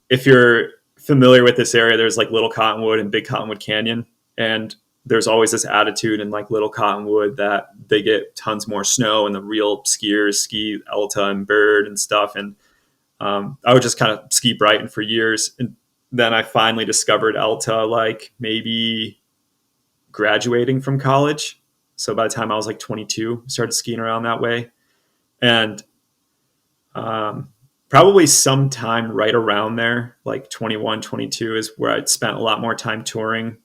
if you're familiar with this area, there's like Little Cottonwood and Big Cottonwood Canyon, and there's always this attitude in like Little Cottonwood that they get tons more snow and the real skiers ski Alta and Bird and stuff. And I would just kind of ski Brighton for years. And then I finally discovered Alta, like maybe graduating from college. So by the time I was like 22, started skiing around that way. And probably sometime right around there, like 21, 22 is where I'd spent a lot more time touring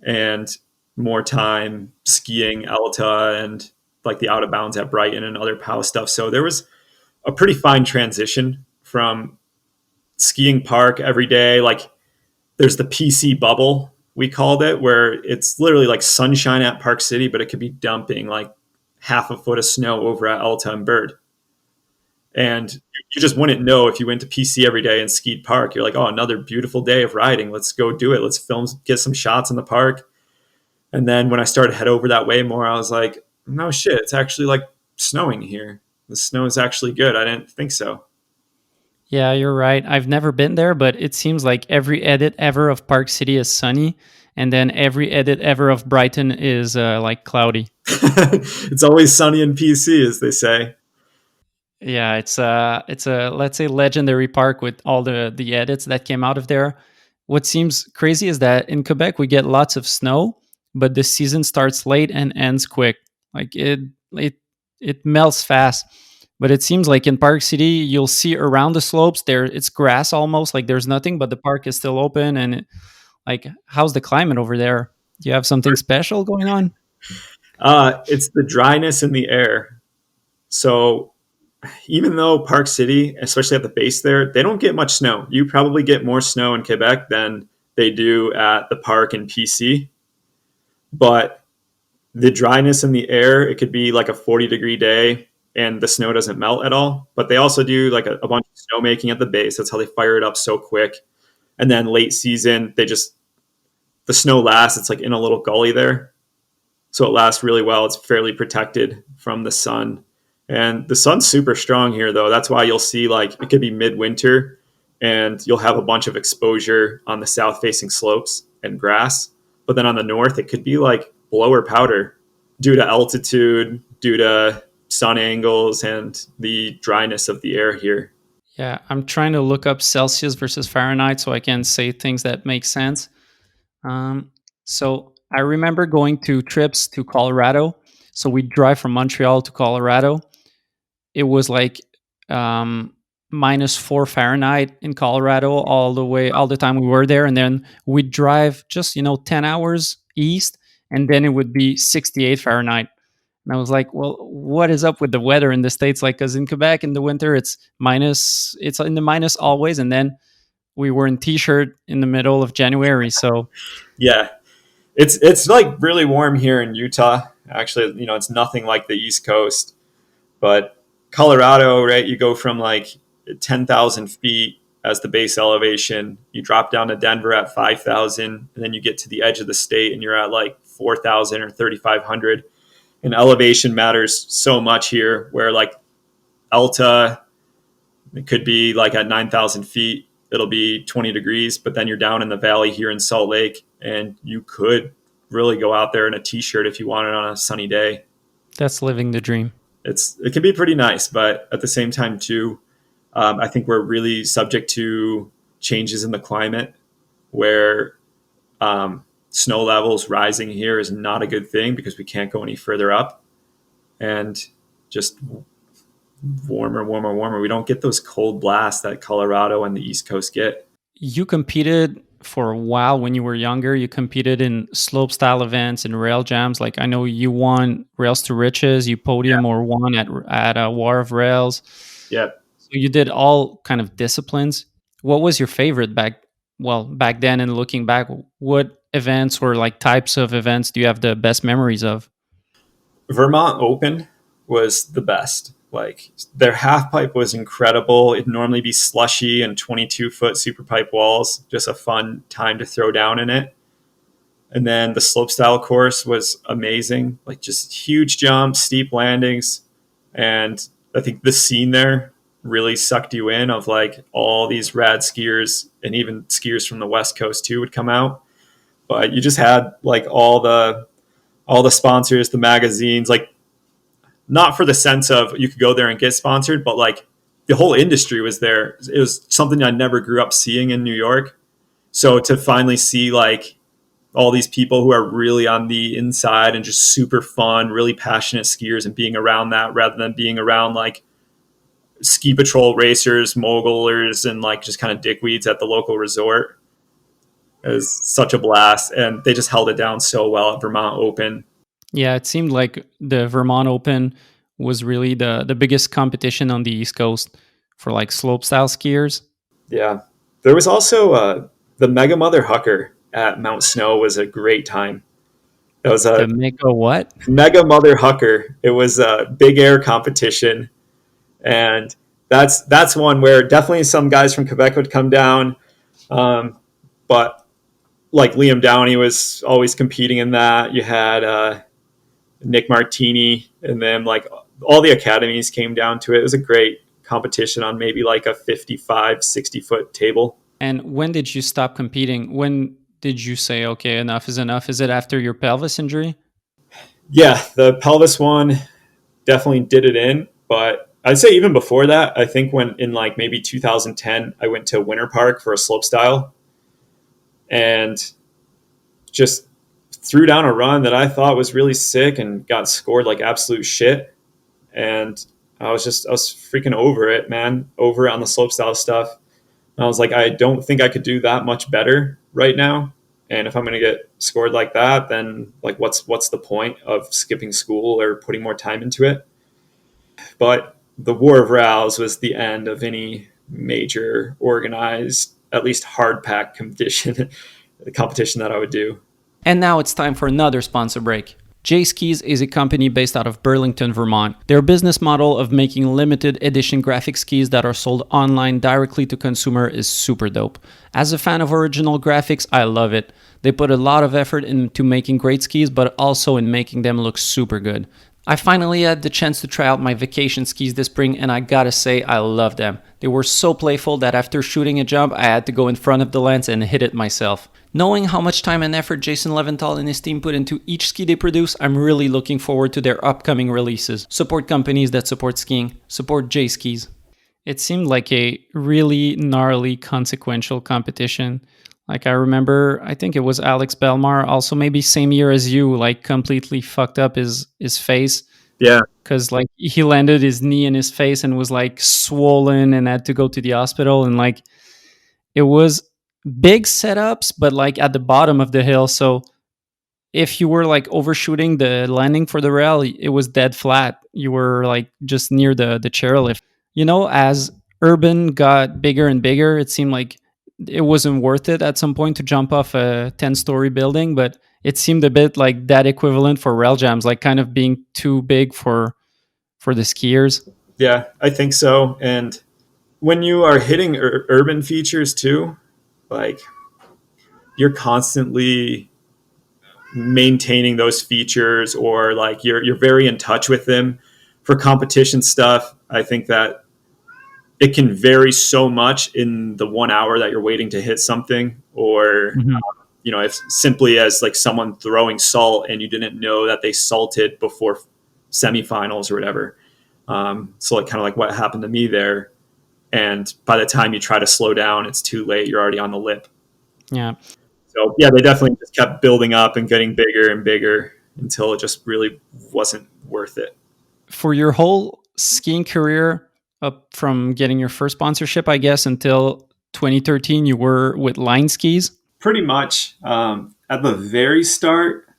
and more time skiing Alta and like the out of bounds at Brighton and other POW stuff. So there was a pretty fine transition from skiing park every day. Like there's the PC bubble, we called it, where it's literally like sunshine at Park City, but it could be dumping like half a foot of snow over at Alta and Bird. And you just wouldn't know if you went to PC every day and skied park. You're like, oh, another beautiful day of riding. Let's go do it. Let's film, get some shots in the park. And then when I started to head over that way more, I was like, no shit, it's actually like snowing here. The snow is actually good. I didn't think so. Yeah, you're right. I've never been there, but it seems like every edit ever of Park City is sunny, and then every edit ever of Brighton is like cloudy. It's always sunny in PC, as they say. Yeah, it's a let's say legendary park with all the edits that came out of there. What seems crazy is that in Quebec we get lots of snow, but the season starts late and ends quick. Like it melts fast. But it seems like in Park City, you'll see around the slopes there, it's grass almost, like there's nothing, but the park is still open. And like, how's the climate over there? Do you have something special going on? It's the dryness in the air. So even though Park City, especially at the base there, they don't get much snow. You probably get more snow in Quebec than they do at the park in PC. But the dryness in the air, it could be like a 40-degree day and the snow doesn't melt at all. But they also do like a bunch of snowmaking at the base. That's how they fire it up so quick. And then late season, the snow lasts. It's like in a little gully there. So it lasts really well. It's fairly protected from the sun. And the sun's super strong here, though. That's why you'll see like it could be midwinter and you'll have a bunch of exposure on the south-facing slopes and grass. But then on the north, it could be like blower powder due to altitude, due to sun angles, and the dryness of the air here. Yeah, I'm trying to look up Celsius versus Fahrenheit so I can say things that make sense. So I remember going to trips to Colorado. So we drive from Montreal to Colorado. It was like -4 Fahrenheit in Colorado all the time we were there. And then we'd drive just, 10 hours east, and then it would be 68 Fahrenheit. And I was like, well, what is up with the weather in the States? Like, because in Quebec in the winter, it's minus, it's in the minus always. And then we were in t-shirt in the middle of January. So Yeah, it's like really warm here in Utah. Actually, it's nothing like the East Coast, but Colorado, right? You go from like 10,000 feet as the base elevation. You drop down to Denver at 5,000, and then you get to the edge of the state, and you're at like 4,000 or 3,500. And elevation matters so much here. Where like Alta, it could be like at 9,000 feet, it'll be 20 degrees, but then you're down in the valley here in Salt Lake, and you could really go out there in a t-shirt if you wanted on a sunny day. that's living the dream. It can be pretty nice, but at the same time too, I think we're really subject to changes in the climate where snow levels rising here is not a good thing because we can't go any further up, and just warmer. We don't get those cold blasts that Colorado and the East Coast get. You competed for a while when you were younger. You competed in slope style events and rail jams. Like I know you won Rails to Riches, you podium or won at a War of Rails. Yeah. So you did all kind of disciplines. What was your favorite back then, and looking back, what events or like types of events do you have the best memories of? Vermont Open was the best. Like their half pipe was incredible. It'd normally be slushy and 22-foot super pipe walls. Just a fun time to throw down in it. And then the slopestyle course was amazing. Like just huge jumps, steep landings. And I think the scene there really sucked you in of like all these rad skiers, and even skiers from the West Coast too would come out. But you just had like all the sponsors, the magazines, like not for the sense of you could go there and get sponsored, but like the whole industry was there. It was something I never grew up seeing in New York. So to finally see like all these people who are really on the inside and just super fun, really passionate skiers, and being around that rather than being around like ski patrol racers, mogulers, and like just kind of dickweeds at the local resort. It was such a blast, and they just held it down so well at Vermont Open. Yeah, it seemed like the Vermont Open was really the biggest competition on the East Coast for like slopestyle skiers. Yeah. There was also the Mega Mother Hucker at Mount Snow was a great time. It was a The Mega what? Mega Mother Hucker. It was a big air competition. And that's one where definitely some guys from Quebec would come down. But like Liam Downey was always competing in that. You had Nick Martini, and then like all the academies came down to it. It was a great competition on maybe like a 55, 60-foot table. And when did you stop competing? When did you say, okay, enough is enough? Is it after your pelvis injury? Yeah, the pelvis one definitely did it in, but I'd say even before that, I think when in like maybe 2010, I went to Winter Park for a slopestyle and just threw down a run that I thought was really sick and got scored like absolute shit. And I was freaking over it, man, over it on the slopestyle stuff. And I was like, I don't think I could do that much better right now. And if I'm going to get scored like that, then like, what's the point of skipping school or putting more time into it? But the War of Rouse was the end of any major organized, at least hard pack competition, the competition that I would do. And now it's time for another sponsor break. J Skis is a company based out of Burlington, Vermont. Their business model of making limited edition graphic skis that are sold online directly to consumer is super dope. As a fan of original graphics, I love it. They put a lot of effort into making great skis, but also in making them look super good. I finally had the chance to try out my vacation skis this spring, and I gotta say, I love them. They were so playful that after shooting a jump, I had to go in front of the lens and hit it myself. Knowing how much time and effort Jason Leventhal and his team put into each ski they produce, I'm really looking forward to their upcoming releases. Support companies that support skiing. Support J Skis. It seemed like a really gnarly, consequential competition. Like I remember, I think it was Alex Belmar, also maybe same year as you, like completely fucked up his face. Yeah. Because like he landed his knee in his face and was like swollen and had to go to the hospital. And like it was big setups, but like at the bottom of the hill. So if you were like overshooting the landing for the rail, it was dead flat. You were like just near the chairlift. As urban got bigger and bigger, it seemed like it wasn't worth it at some point to jump off a 10-story building, but it seemed a bit like that equivalent for rail jams, like kind of being too big for the skiers. Yeah, I think so. And when you are hitting urban features too, like you're constantly maintaining those features, or like you're very in touch with them. For competition stuff, I think that it can vary so much in the 1 hour that you're waiting to hit something, or Mhm. if simply as like someone throwing salt and you didn't know that they salted before semifinals or whatever. So like kind of like what happened to me there. And by the time you try to slow down, it's too late. You're already on the lip. Yeah. So yeah, they definitely just kept building up and getting bigger and bigger until it just really wasn't worth it. For your whole skiing career, up from getting your first sponsorship, I guess, until 2013, you were with Line Skis. Pretty much. At the very start,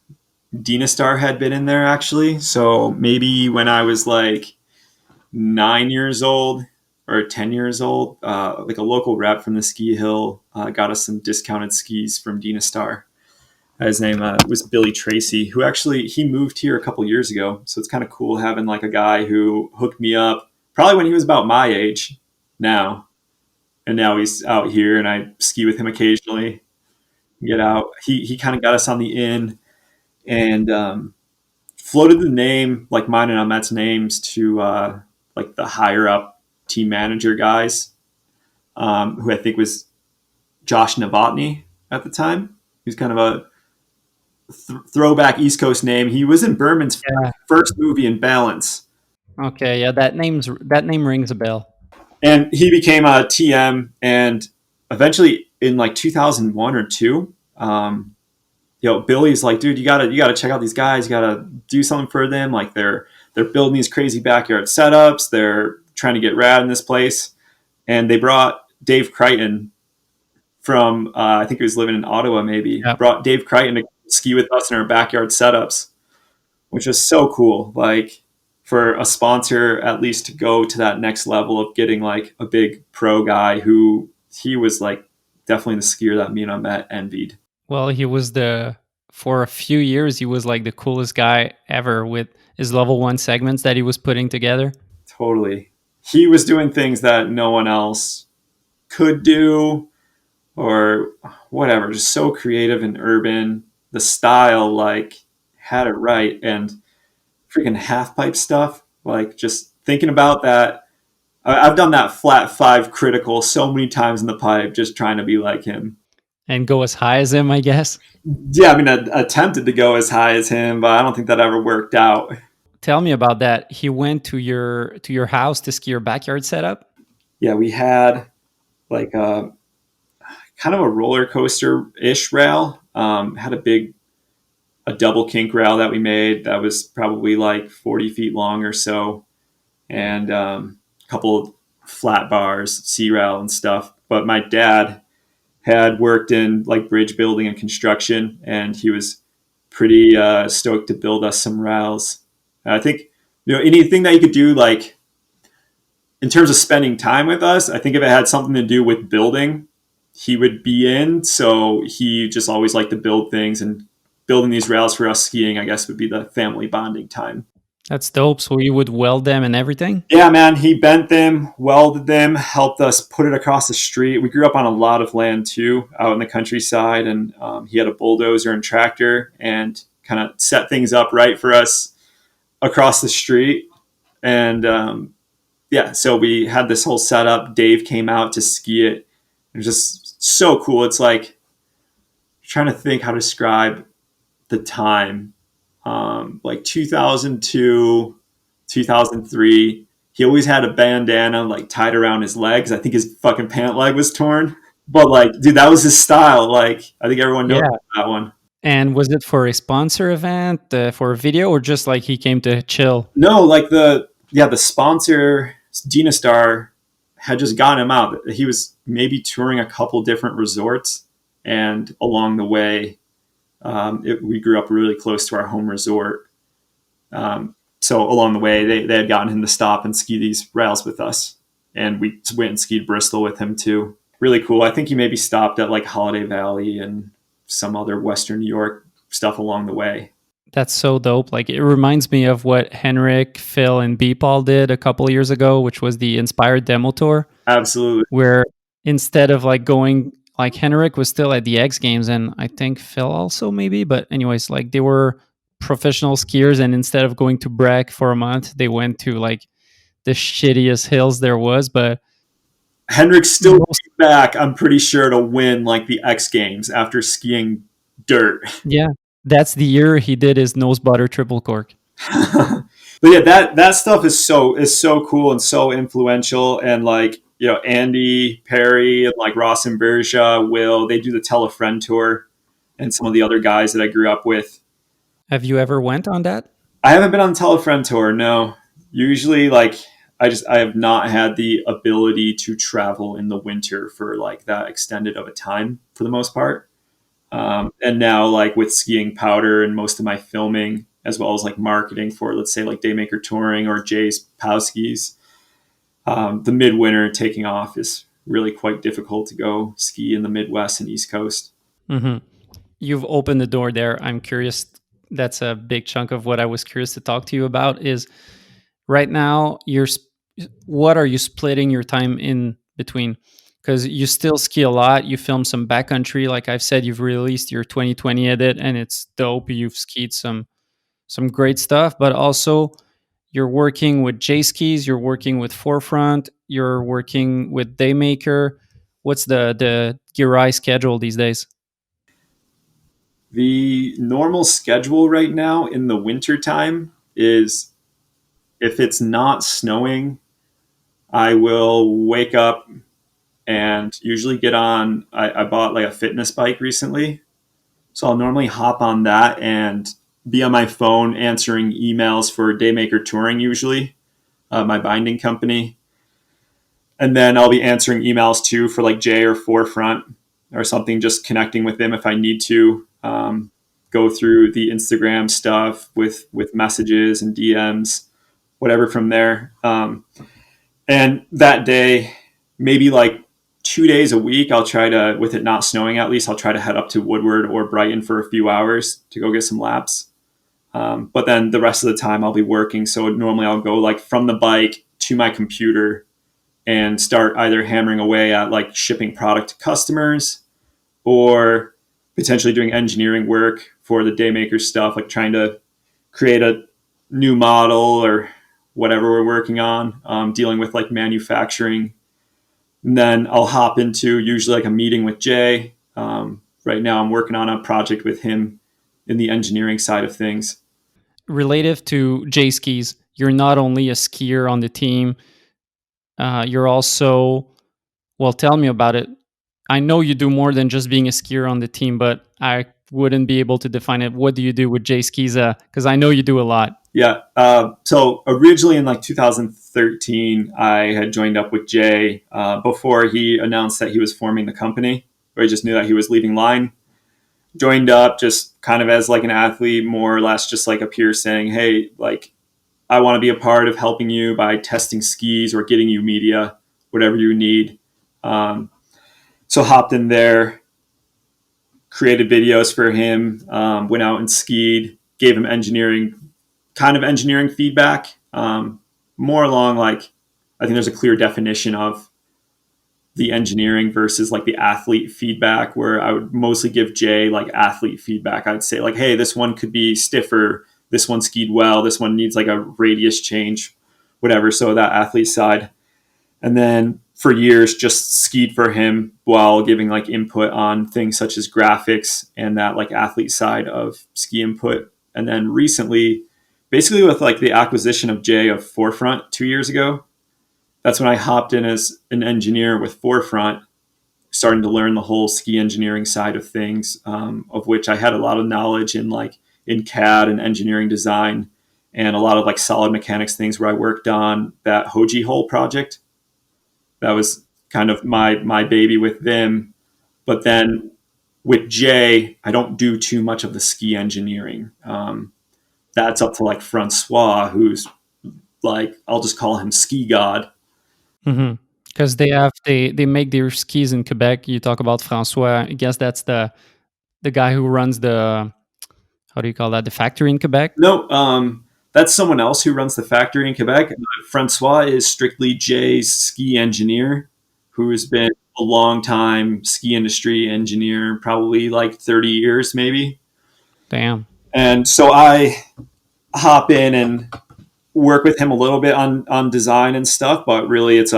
Dynastar had been in there actually. So maybe when I was like 9 years old or 10 years old, like a local rep from the ski hill got us some discounted skis from Dynastar. His name was Billy Tracy, who actually he moved here a couple years ago. So it's kind of cool having like a guy who hooked me up probably when he was about my age now. And now he's out here and I ski with him occasionally, get out. He kind of got us on the in and floated the name, like mine and Ahmet's names, to like the higher up team manager guys, who I think was Josh Novotny at the time. He was kind of a throwback East Coast name. He was in Berman's first movie in Balance. Okay, yeah, that name rings a bell. And he became a TM, and eventually in like 2001 or two, Billy's like, dude, you gotta check out these guys. You gotta do something for them. Like they're building these crazy backyard setups. They're trying to get rad in this place. And they brought Dave Crichton from, I think he was living in Ottawa maybe, brought Dave Crichton to ski with us in our backyard setups, which was so cool. Like for a sponsor, at least to go to that next level of getting like a big pro guy who he was like definitely the skier that me and Ahmet envied. Well, for a few years, he was like the coolest guy ever with his level 1 segments that he was putting together. Totally. He was doing things that no one else could do or whatever. Just so creative and urban. The style, like, had it right. And freaking half pipe stuff, like, just thinking about that. I've done that flat 5 critical so many times in the pipe, just trying to be like him. And go as high as him, I guess. Yeah, I mean, I attempted to go as high as him, but I don't think that ever worked out. Tell me about that. He went to your house to ski your backyard setup? Yeah, we had like a kind of a roller coaster-ish rail. Had a double kink rail that we made that was probably like 40 feet long or so, and a couple of flat bars, C-rail and stuff. But my dad had worked in like bridge building and construction, and he was pretty stoked to build us some rails. I think, anything that you could do, like in terms of spending time with us, I think if it had something to do with building, he would be in. So he just always liked to build things, and building these rails for us skiing, I guess, would be the family bonding time. That's dope. So you would weld them and everything? Yeah, man. He bent them, welded them, helped us put it across the street. We grew up on a lot of land too, out in the countryside, and he had a bulldozer and tractor and kind of set things up right for us across the street. And so we had this whole setup. Dave came out to ski it. It was just so cool. It's like trying to think how to describe the time. Like 2002, 2003. He always had a bandana like tied around his legs. I think his fucking pant leg was torn. But like, dude, that was his style. Like, I think everyone knows that one. And was it for a sponsor event, for a video, or just like he came to chill? No, like the sponsor, Dynastar, had just gotten him out. He was maybe touring a couple different resorts, and along the way, We grew up really close to our home resort. So along the way, they had gotten him to stop and ski these rails with us. And we went and skied Bristol with him too. Really cool. I think he maybe stopped at like Holiday Valley and some other Western New York stuff along the way. That's so dope. Like, it reminds me of what Henrik, Phil, and Beepal did a couple of years ago, which was the Inspired Demo Tour. Absolutely. Where instead of like going, like, Henrik was still at the X Games, and I think Phil also maybe, but anyways, like, they were professional skiers, and instead of going to Breck for a month, they went to like the shittiest hills there was. But Henrik still came back, I'm pretty sure, to win like the X Games after skiing dirt. Yeah, that's the year he did his nose butter triple cork. But yeah, that stuff is so cool and so influential. And like, you know, Andy Perry and like Ross and Berja, Will, they do the Tell a Friend tour, and some of the other guys that I grew up with. Have you ever went on that? I haven't been on the Tell a Friend tour, no. Usually, like, I have not had the ability to travel in the winter for like that extended of a time for the most part. And now, like, with skiing powder and most of my filming, as well as like marketing for, let's say, like Daymaker Touring or Jay's POW skis, the midwinter taking off is really quite difficult to go ski in the Midwest and East Coast. Mm-hmm. You've opened the door there. I'm curious. That's a big chunk of what I was curious to talk to you about is right now, what are you splitting your time in between? Because you still ski a lot. You film some backcountry. Like I've said, you've released your 2020 edit and it's dope. You've skied some great stuff, but also you're working with J Skis, you're working with Forefront, you're working with Daymaker. What's the Giray schedule these days? The normal schedule right now in the winter time is, if it's not snowing, I will wake up and usually get on. I bought like a fitness bike recently. So I'll normally hop on that and be on my phone answering emails for Daymaker Touring, usually, my binding company. And then I'll be answering emails too for like Jay or Forefront or something, just connecting with them if I need to. Go through the Instagram stuff with messages and DMs, whatever from there. And that day, maybe like 2 days a week, I'll try to, with it not snowing at least, I'll try to head up to Woodward or Brighton for a few hours to go get some laps. But then the rest of the time I'll be working. So normally I'll go like from the bike to my computer and start either hammering away at like shipping product to customers or potentially doing engineering work for the Daymaker stuff, like trying to create a new model or whatever we're working on, dealing with like manufacturing. And then I'll hop into usually like a meeting with Jay. Right now I'm working on a project with him in the engineering side of things. Relative to J Skis, you're not only a skier on the team, you're also, well, tell me about it. I know you do more than just being a skier on the team, but I wouldn't be able to define it. What do you do with J Skis? Because I know you do a lot. Yeah. So originally in like 2013, I had joined up with Jay before he announced that he was forming the company, or I just knew that he was leaving Line. Joined up just kind of as like an athlete, more or less just like a peer saying, hey, like, I want to be a part of helping you by testing skis or getting you media, whatever you need. So hopped in there, created videos for him, went out and skied, gave him engineering feedback, more along like, I think there's a clear definition of the engineering versus like the athlete feedback, where I would mostly give Jay like athlete feedback. I'd say like, hey, this one could be stiffer. This one skied well. This one needs like a radius change, whatever. So that athlete side. And then for years, just skied for him while giving like input on things such as graphics and that like athlete side of ski input. And then recently, basically with like the acquisition of Jay of Forefront 2 years ago, that's when I hopped in as an engineer with Forefront, starting to learn the whole ski engineering side of things, of which I had a lot of knowledge in CAD and engineering design, and a lot of like solid mechanics things where I worked on that Hoji Hole project. That was kind of my baby with them. But then with Jay, I don't do too much of the ski engineering. That's up to like Francois, who's like, I'll just call him ski god. Because they make their skis in Quebec. You talk about Francois. I guess that's the guy who runs the, how do you call that, the factory in Quebec? No, that's someone else who runs the factory in Quebec. Francois is strictly Jay's ski engineer, who has been a long time ski industry engineer, probably like 30 years maybe. Damn. And so I hop in and work with him a little bit on design and stuff, but really it's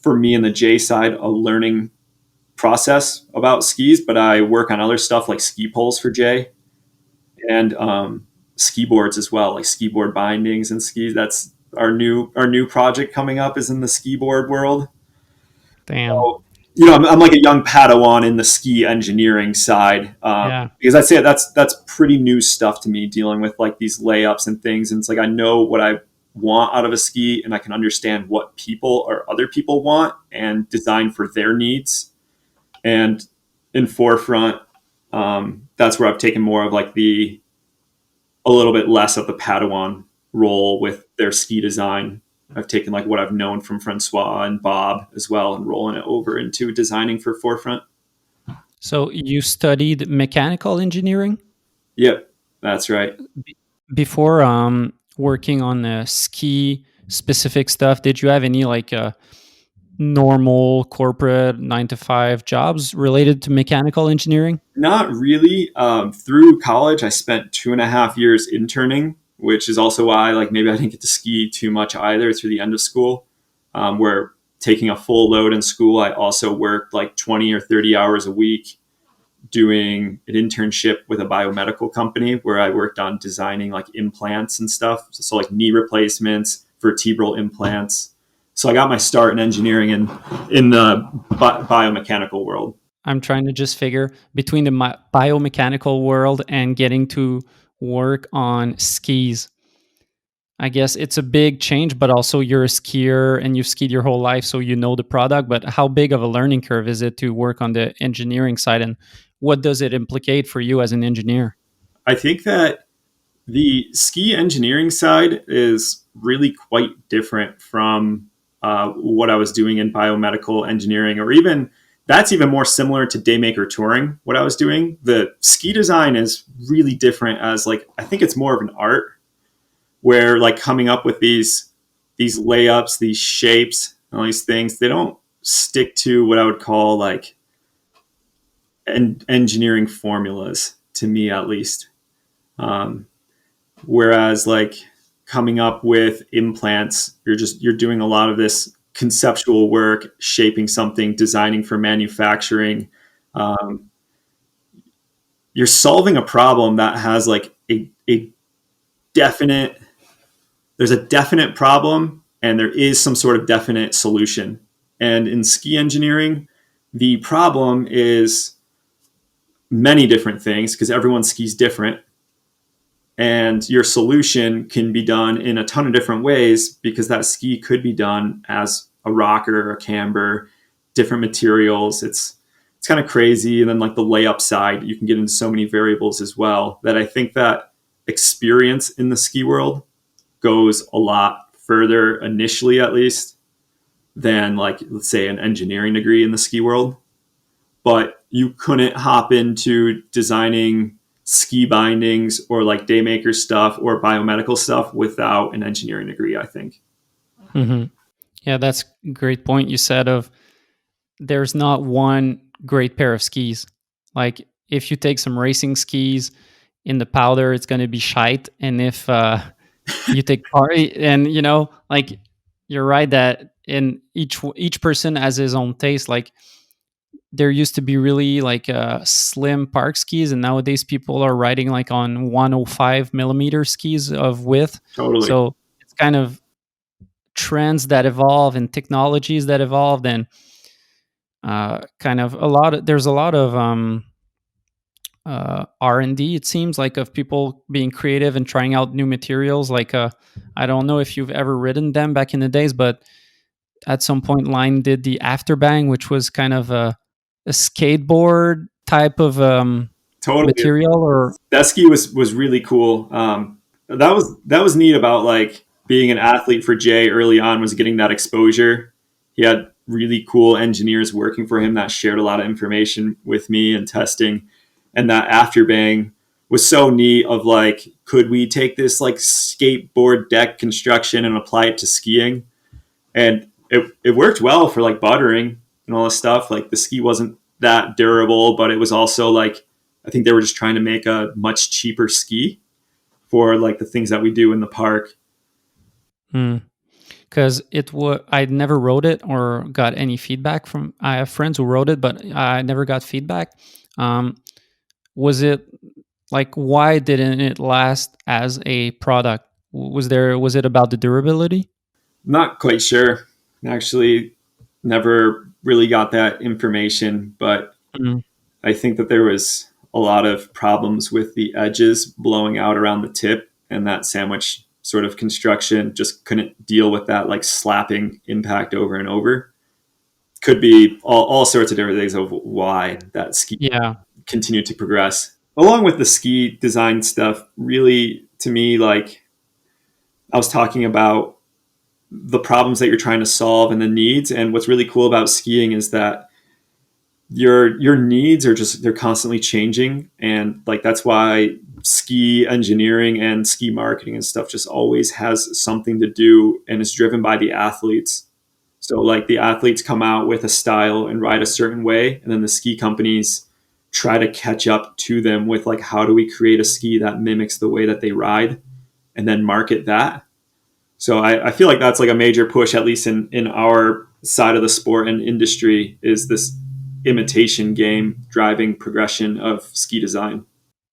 for me and the Jay side, a learning process about skis. But I work on other stuff like ski poles for Jay and ski boards as well, like ski board bindings and skis. That's our new project coming up, is in the ski board world. Damn. So, I'm like a young Padawan in the ski engineering side, because I'd say that's pretty new stuff to me, dealing with like these layups and things. And it's like, I know what I want out of a ski, and I can understand what people or other people want and design for their needs. And in Forefront, that's where I've taken more of like a little bit less of the Padawan role with their ski design. I've taken like what I've known from Francois and Bob as well, and rolling it over into designing for Forefront. So you studied mechanical engineering? Yep, that's right. Before working on the ski specific stuff, did you have any like normal corporate 9-to-5 jobs related to mechanical engineering? Not really. Through college, I spent 2.5 years interning, which is also why like maybe I didn't get to ski too much either through the end of school. Where taking a full load in school, I also worked like 20 or 30 hours a week doing an internship with a biomedical company where I worked on designing like implants and stuff. So like knee replacements, vertebral implants. So I got my start in engineering in the biomechanical world. I'm trying to just figure between the biomechanical world and getting to work on skis. I guess it's a big change, but also you're a skier and you've skied your whole life, so you know the product. But how big of a learning curve is it to work on the engineering side, and what does it implicate for you as an engineer? I think that the ski engineering side is really quite different from what I was doing in biomedical engineering, or even that's even more similar to Daymaker touring, what I was doing. The ski design is really different, as like, I think it's more of an art, where like coming up with these layups, these shapes, all these things, they don't stick to what I would call like engineering formulas, to me at least. Whereas like coming up with implants, you're doing a lot of this conceptual work, shaping something, designing for manufacturing. You're solving a problem that has like a definite, there's a definite problem and there is some sort of definite solution. And in ski engineering, the problem is many different things because everyone skis different. And your solution can be done in a ton of different ways because that ski could be done as a rocker, a camber, different materials. It's kind of crazy. And then like the layup side, you can get into so many variables as well, that I think that experience in the ski world goes a lot further initially, at least, than like, let's say, an engineering degree in the ski world. But you couldn't hop into designing ski bindings or like Daymaker stuff or biomedical stuff without an engineering degree, I think. Mm-hmm. Yeah, that's a great point you said of there's not one great pair of skis. Like if you take some racing skis in the powder, it's going to be shite. And if you take party and, you know, like you're right that in each person has his own taste. Like there used to be really like slim park skis, and nowadays people are riding like on 105 millimeter skis of width. Totally. So it's kind of trends that evolve and technologies that evolved, and there's a lot of R&D, it seems like, of people being creative and trying out new materials. Like I don't know if you've ever ridden them back in the days, but at some point Line did the Afterbang, which was kind of a skateboard type of Totally. material, or That ski was really cool. That was neat about like being an athlete for Jay early on, was getting that exposure. He had really cool engineers working for him that shared a lot of information with me and testing. And that after bang was so neat of like, could we take this like skateboard deck construction and apply it to skiing? And it worked well for like buttering and all this stuff. Like the ski wasn't that durable, but it was also like, I think they were just trying to make a much cheaper ski for like the things that we do in the park. because I never wrote it or got any feedback from. I have friends who wrote it, but I never got feedback. Um, was it like, why didn't it last as a product? Was it about the durability? Not quite sure. Actually, never really got that information, but Mm. I think that there was a lot of problems with the edges blowing out around the tip, and that sandwich sort of construction just couldn't deal with that like slapping impact over and over. Could be all sorts of different things of why that ski Yeah. continued to progress. Along with the ski design stuff, really to me, like I was talking about the problems that you're trying to solve and the needs. And what's really cool about skiing is that your needs are just, they're constantly changing. And like that's why ski engineering and ski marketing and stuff just always has something to do and is driven by the athletes. So like the athletes come out with a style and ride a certain way, and then the ski companies try to catch up to them with like, how do we create a ski that mimics the way that they ride and then market that. So I feel like that's like a major push, at least in our side of the sport and industry, is this imitation game driving progression of ski design.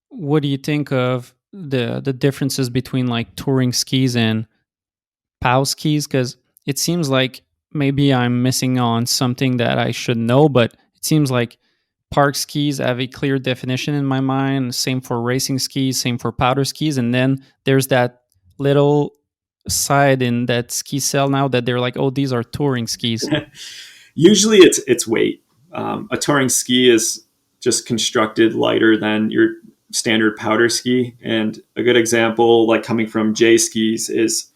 What do you think of the differences between like touring skis and POW skis? Because it seems like maybe I'm missing on something that I should know, but it seems like park skis have a clear definition in my mind. Same for racing skis, same for powder skis. And then there's that little side in that ski cell now that they're like, oh, these are touring skis. Usually it's weight. A touring ski is just constructed lighter than your standard powder ski. And a good example, like coming from J skis, is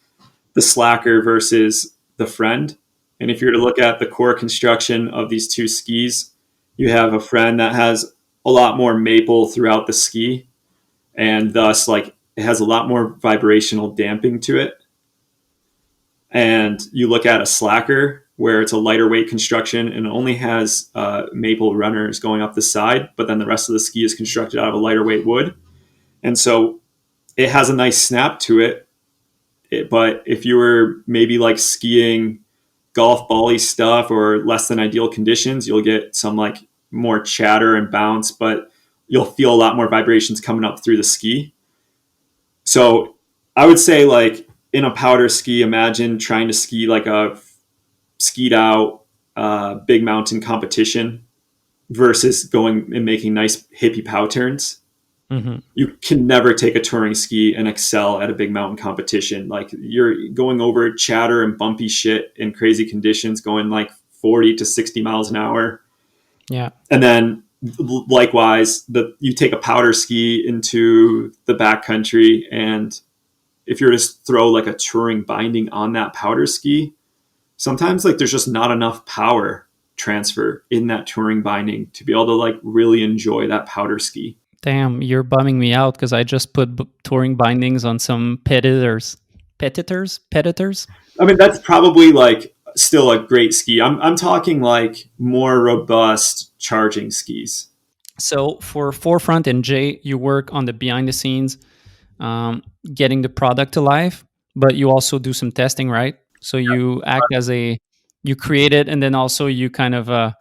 the Slacker versus the Friend. And if you were to look at the core construction of these two skis, you have a Friend that has a lot more maple throughout the ski, and thus like it has a lot more vibrational damping to it. And you look at a Slacker where it's a lighter weight construction and it only has maple runners going up the side, but then the rest of the ski is constructed out of a lighter weight wood. And so it has a nice snap to it. But if you were maybe like skiing golf bally stuff or less than ideal conditions, you'll get some like more chatter and bounce, but you'll feel a lot more vibrations coming up through the ski. So I would say like in a powder ski, imagine trying to ski like a skied out big mountain competition versus going and making nice hippie pow turns. Mm-hmm. You can never take a touring ski and excel at a big mountain competition. Like you're going over chatter and bumpy shit in crazy conditions, going like 40 to 60 miles an hour. Yeah. And then likewise, you take a powder ski into the backcountry, and if you're to throw like a touring binding on that powder ski, sometimes like there's just not enough power transfer in that touring binding to be able to like really enjoy that powder ski. Damn, you're bumming me out because I just put touring bindings on some Predators. I mean, that's probably like still a great ski. I'm talking like more robust charging skis. So for Forefront and Jay, you work on the behind the scenes, getting the product to life, but you also do some testing, right? So you act as you create it, and then also you kind of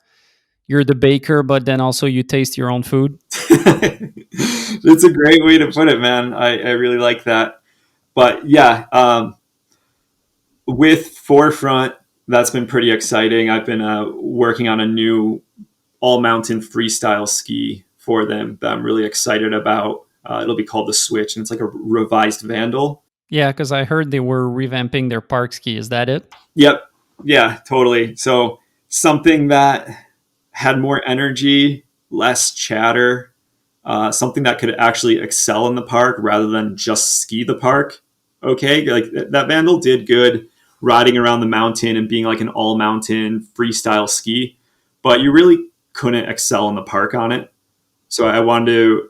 you're the baker, but then also you taste your own food. That's a great way to put it, man. I really like that. But yeah, with Forefront, that's been pretty exciting. I've been working on a new all mountain freestyle ski for them that I'm really excited about. It'll be called the Switch, and it's like a revised Vandal. Yeah, because I heard they were revamping their park ski. Is that it? Yep. Yeah, totally. So something that had more energy, less chatter, something that could actually excel in the park rather than just ski the park. Okay, like that Vandal did good riding around the mountain and being like an all mountain freestyle ski, but you really couldn't excel in the park on it. So I wanted to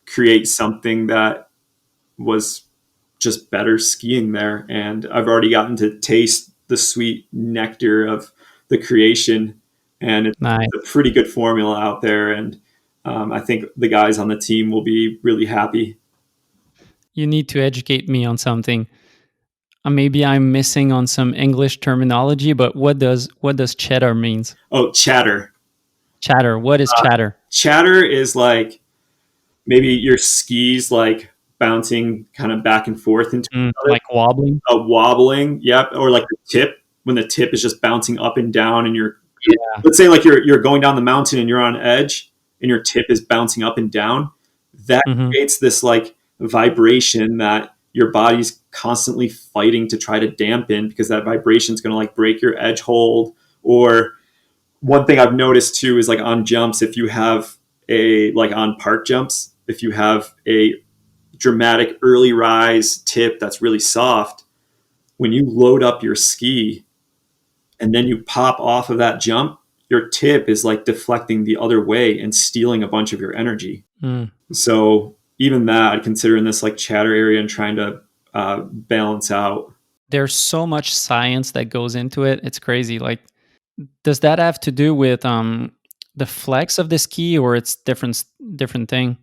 create something that was just better skiing there. And I've already gotten to taste the sweet nectar of the creation, and it's Nice. a pretty good formula out there. And I think the guys on the team will be really happy. You need to educate me on something. Maybe I'm missing on some English terminology, but what does cheddar means? Oh, chatter. Chatter. What is chatter? Chatter is like maybe your skis like bouncing kind of back and forth into each other. Like wobbling? A wobbling, yep, or like the tip, when the tip is just bouncing up and down, and Yeah. let's say like you're going down the mountain and you're on edge, and your tip is bouncing up and down. That Mhm. creates this like vibration that your body's constantly fighting to try to dampen, because that vibration is going to like break your edge hold. Or one thing I've noticed too is like on jumps, if you have a like on park jumps, if you have a dramatic early rise tip that's really soft, when you load up your ski and then you pop off of that jump, your tip is like deflecting the other way and stealing a bunch of your energy. Mm. So even that I'd consider in this like chatter area and trying to balance out. There's so much science that goes into it. It's crazy. Like, does that have to do with the flex of the ski, or it's different thing?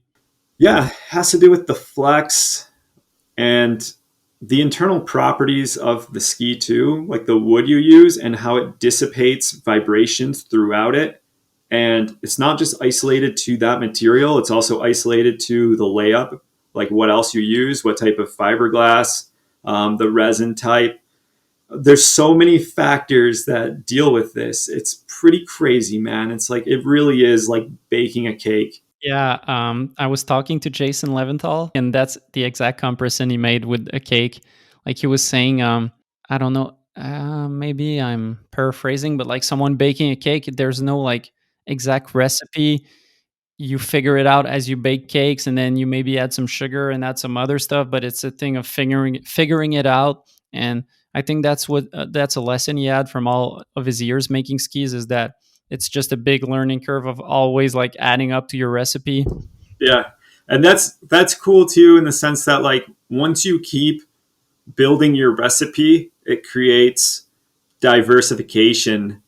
Yeah, it has to do with the flex and the internal properties of the ski too, like the wood you use and how it dissipates vibrations throughout it. And it's not just isolated to that material, it's also isolated to the layup, like what else you use, what type of fiberglass, the resin type. There's so many factors that deal with this. It's pretty crazy, man. It's like, it really is like baking a cake. Yeah, I was talking to Jason Leventhal, and that's the exact comparison he made with a cake. Like he was saying, I don't know, maybe I'm paraphrasing, but like someone baking a cake, there's no like exact recipe. You figure it out as you bake cakes, and then you maybe add some sugar and add some other stuff. But it's a thing of figuring it out. And I think that's a lesson he had from all of his years making skis, is that it's just a big learning curve of always like adding up to your recipe. Yeah. And that's cool too, in the sense that like once you keep building your recipe, it creates diversification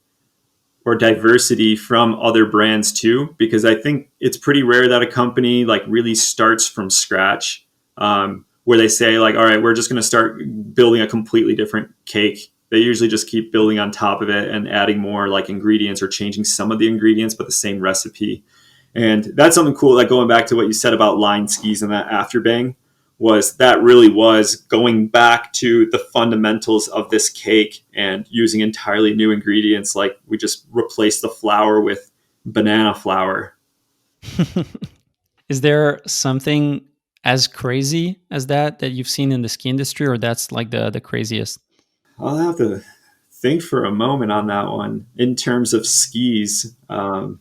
or diversity from other brands too, because I think it's pretty rare that a company like really starts from scratch, where they say like, all right, we're just going to start building a completely different cake. They usually just keep building on top of it and adding more like ingredients or changing some of the ingredients, but the same recipe. And that's something cool. Like going back to what you said about line skis and that afterbang, was that really was going back to the fundamentals of this cake and using entirely new ingredients. Like we just replaced the flour with banana flour. Is there something as crazy as that you've seen in the ski industry, or that's like the craziest? I'll have to think for a moment on that one in terms of skis. Of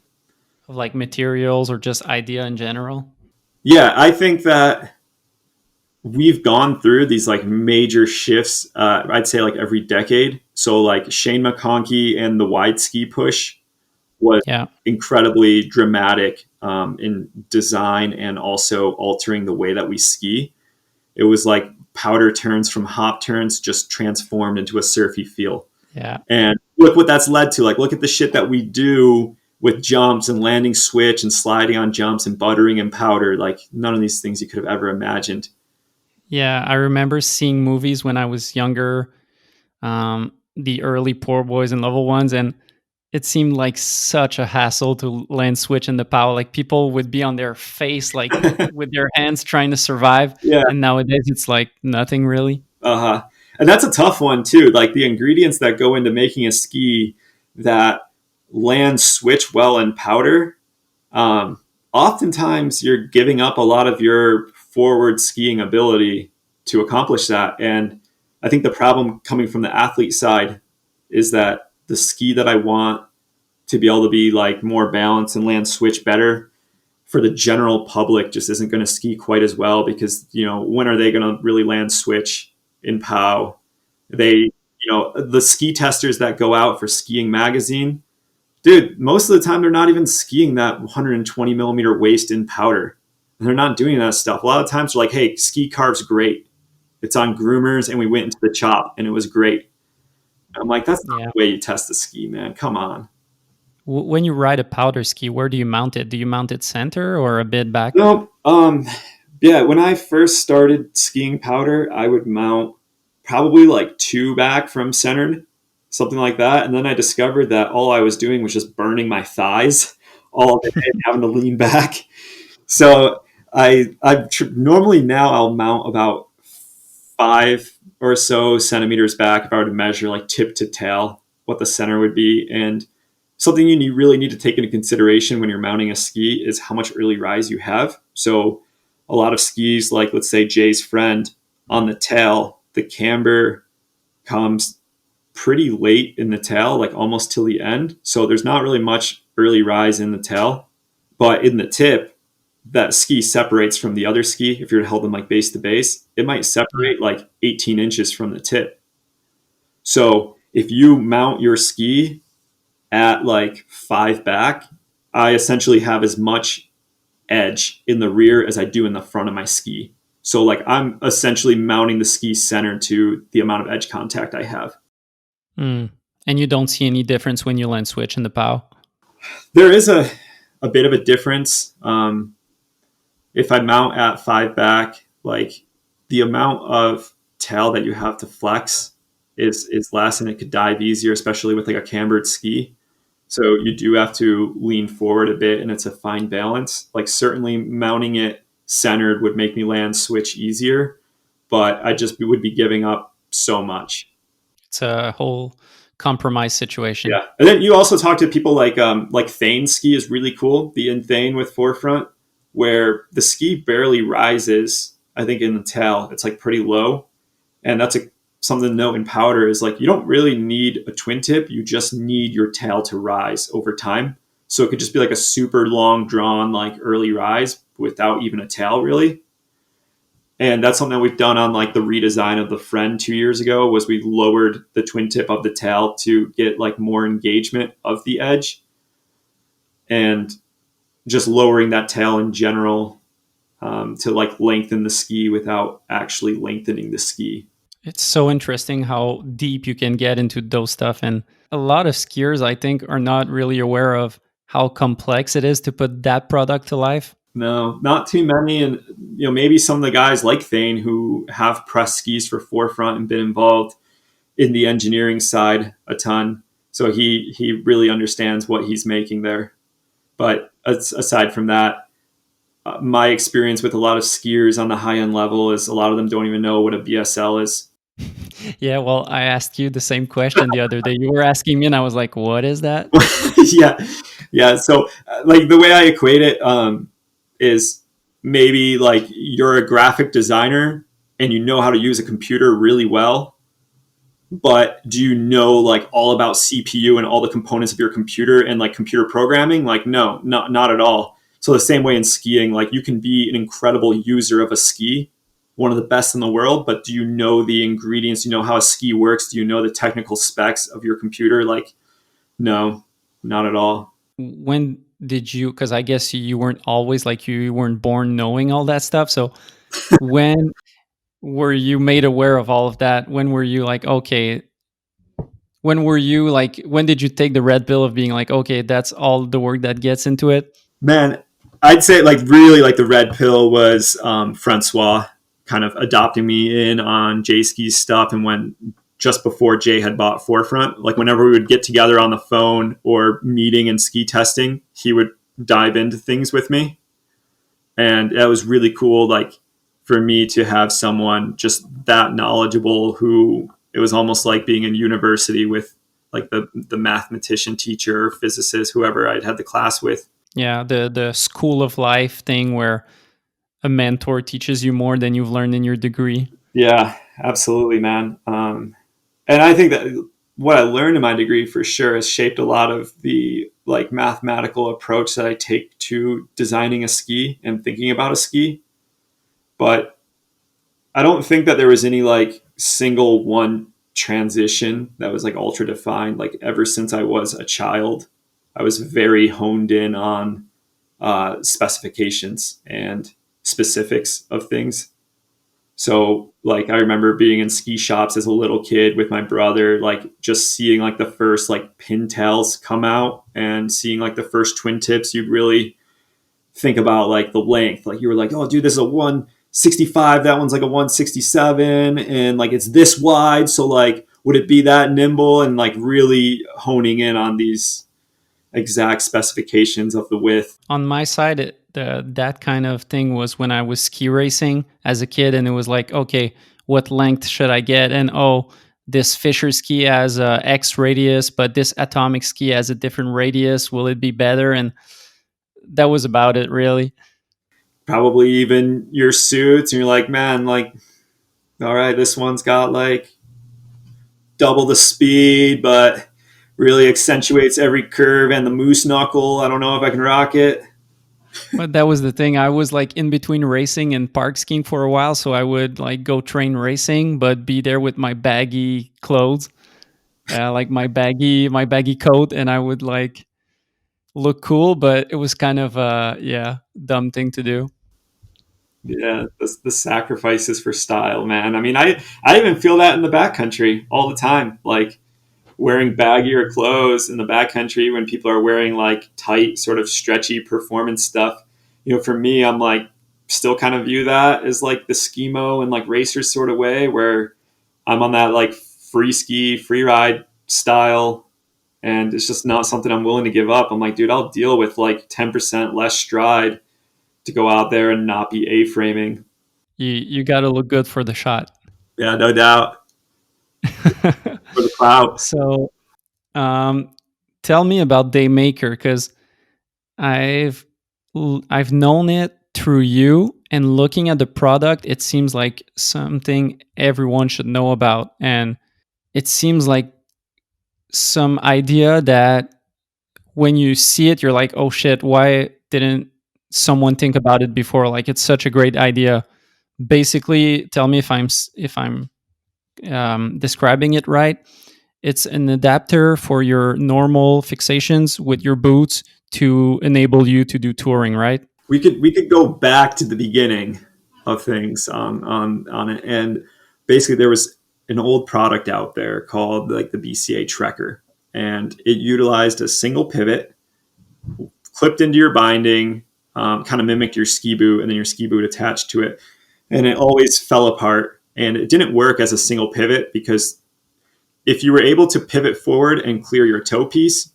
like materials or just idea in general? Yeah, I think that we've gone through these like major shifts, I'd say like every decade. So like Shane McConkey and the wide ski push was Yeah. incredibly dramatic in design and also altering the way that we ski. It was like powder turns from hop turns just transformed into a surfy feel. Yeah. And look what that's led to. Like, look at the shit that we do with jumps and landing switch and sliding on jumps and buttering and powder. Like, none of these things you could have ever imagined. Yeah, I remember seeing movies when I was younger, the early Poor Boys and Level Ones, and it seemed like such a hassle to land switch in the power. Like people would be on their face, like with their hands trying to survive. Yeah. And nowadays it's like nothing really. Uh-huh. And that's a tough one too. Like the ingredients that go into making a ski that land switch well in powder, oftentimes you're giving up a lot of your forward skiing ability to accomplish that. And I think the problem coming from the athlete side is that the ski that I want to be able to be like more balanced and land switch better. For the general public, just isn't going to ski quite as well because, when are they going to really land switch in POW? The ski testers that go out for Skiing Magazine, dude, most of the time they're not even skiing that 120 millimeter waist in powder. They're not doing that stuff. A lot of times they're like, hey, ski carve's great. It's on groomers and we went into the chop and it was great. I'm like, that's not the way you test the ski, man. Come on. When you ride a powder ski, where do you mount it? Do you mount it center or a bit back? No, yeah. When I first started skiing powder, I would mount probably like 2 back from centered, something like that. And then I discovered that all I was doing was just burning my thighs all day and having to lean back. So normally now I'll mount about 5 or so centimeters back if I were to measure like tip to tail what the center would be. And something you really need to take into consideration when you're mounting a ski is how much early rise you have. So a lot of skis, like let's say Jay's friend, on the tail, the camber comes pretty late in the tail, like almost till the end. So there's not really much early rise in the tail. But in the tip, that ski separates from the other ski. If you're to hold them like base to base, it might separate like 18 inches from the tip. So if you mount your ski at like 5 back, I essentially have as much edge in the rear as I do in the front of my ski. So like I'm essentially mounting the ski center to the amount of edge contact I have. And you don't see any difference when you land switch in the POW? There is a bit of a difference. If I mount at 5 back, like the amount of tail that you have to flex is less and it could dive easier, especially with like a cambered ski. So you do have to lean forward a bit and it's a fine balance. Like certainly mounting it centered would make me land switch easier, but I just would be giving up so much. It's a whole compromise situation. Yeah. And then you also talk to people like Thane ski is really cool. The in Thane with forefront, where the ski barely rises, I think in the tail, it's like pretty low. And that's something to note in powder is like, you don't really need a twin tip. You just need your tail to rise over time. So it could just be like a super long drawn, like early rise without even a tail really. And that's something that we've done on like the redesign of the Friend 2 years ago was we lowered the twin tip of the tail to get like more engagement of the edge and just lowering that tail in general to like lengthen the ski without actually lengthening the ski. It's so interesting how deep you can get into those stuff. And a lot of skiers, I think, are not really aware of how complex it is to put that product to life. No, not too many. And, maybe some of the guys like Thane who have pressed skis for forefront and been involved in the engineering side a ton. So he really understands what he's making there. But aside from that, my experience with a lot of skiers on the high end level is a lot of them don't even know what a BSL is. Yeah, well, I asked you the same question the other day. You were asking me and I was like, what is that? Yeah. So like the way I equate it is maybe like you're a graphic designer and you know how to use a computer really well, but do you know like all about CPU and all the components of your computer and like computer programming? Like, no, not at all. So the same way in skiing, like you can be an incredible user of a ski, one of the best in the world, but do you know the ingredients? Do you know how a ski works? Do you know the technical specs of your computer? Like, no, not at all. When did you, because I guess you weren't always like you weren't born knowing all that stuff. So when were you made aware of all of that? When were you like, okay, when did you take the red pill of being like, okay, that's all the work that gets into it? Man, I'd say like really like the red pill was Francois kind of adopting me in on Jay Ski's stuff. And when just before Jay had bought Forefront, like whenever we would get together on the phone or meeting and ski testing, he would dive into things with me. And that was really cool. Like for me to have someone just that knowledgeable who it was almost like being in university with like the mathematician teacher, physicist, whoever I'd had the class with. Yeah. The school of life thing where a mentor teaches you more than you've learned in your degree. Yeah, absolutely, man. And I think that what I learned in my degree for sure has shaped a lot of the like mathematical approach that I take to designing a ski and thinking about a ski. But I don't think that there was any like single one transition that was like ultra defined. Like ever since I was a child, I was very honed in on specifications and specifics of things. So like I remember being in ski shops as a little kid with my brother, like just seeing like the first like pintails come out and seeing like the first twin tips. You'd really think about like the length. Like you were like, oh dude, this is a 165, that one's like a 167, and like it's this wide. So like would it be that nimble? And like really honing in on these exact specifications of the width. On my side, that kind of thing was when I was ski racing as a kid, and it was like, okay, what length should I get? And oh, this Fisher ski has a X radius, but this Atomic ski has a different radius. Will it be better? And that was about it, really. Probably even your suits, and you're like, man, like, all right, this one's got like double the speed, but really accentuates every curve and the moose knuckle. I don't know if I can rock it. But that was the thing. I was like in between racing and park skiing for a while, so I would like go train racing, but be there with my baggy clothes, like my baggy coat, and I would like look cool. But it was kind of dumb thing to do. Yeah, the sacrifices for style, man. I mean, I even feel that in the backcountry all the time. Like wearing baggier clothes in the backcountry when people are wearing like tight, sort of stretchy performance stuff. You know, for me, I'm like still kind of view that as like the skimo and like racer sort of way, where I'm on that like free ski, free ride style, and it's just not something I'm willing to give up. I'm like, dude, I'll deal with like 10% less stride to go out there and not be A-framing. You got to look good for the shot. Yeah, no doubt. For the clout. So, tell me about Daymaker, because I've known it through you, and looking at the product, it seems like something everyone should know about, and it seems like some idea that when you see it, you're like, oh shit, why didn't someone think about it before? Like it's such a great idea. Basically, tell me if I'm describing it right. It's an adapter for your normal fixations with your boots to enable you to do touring, right? We could go back to the beginning of things on it, and basically there was an old product out there called like the BCA Trekker, and it utilized a single pivot clipped into your binding, kind of mimicked your ski boot, and then your ski boot attached to it, and it always fell apart. And it didn't work as a single pivot because if you were able to pivot forward and clear your toe piece,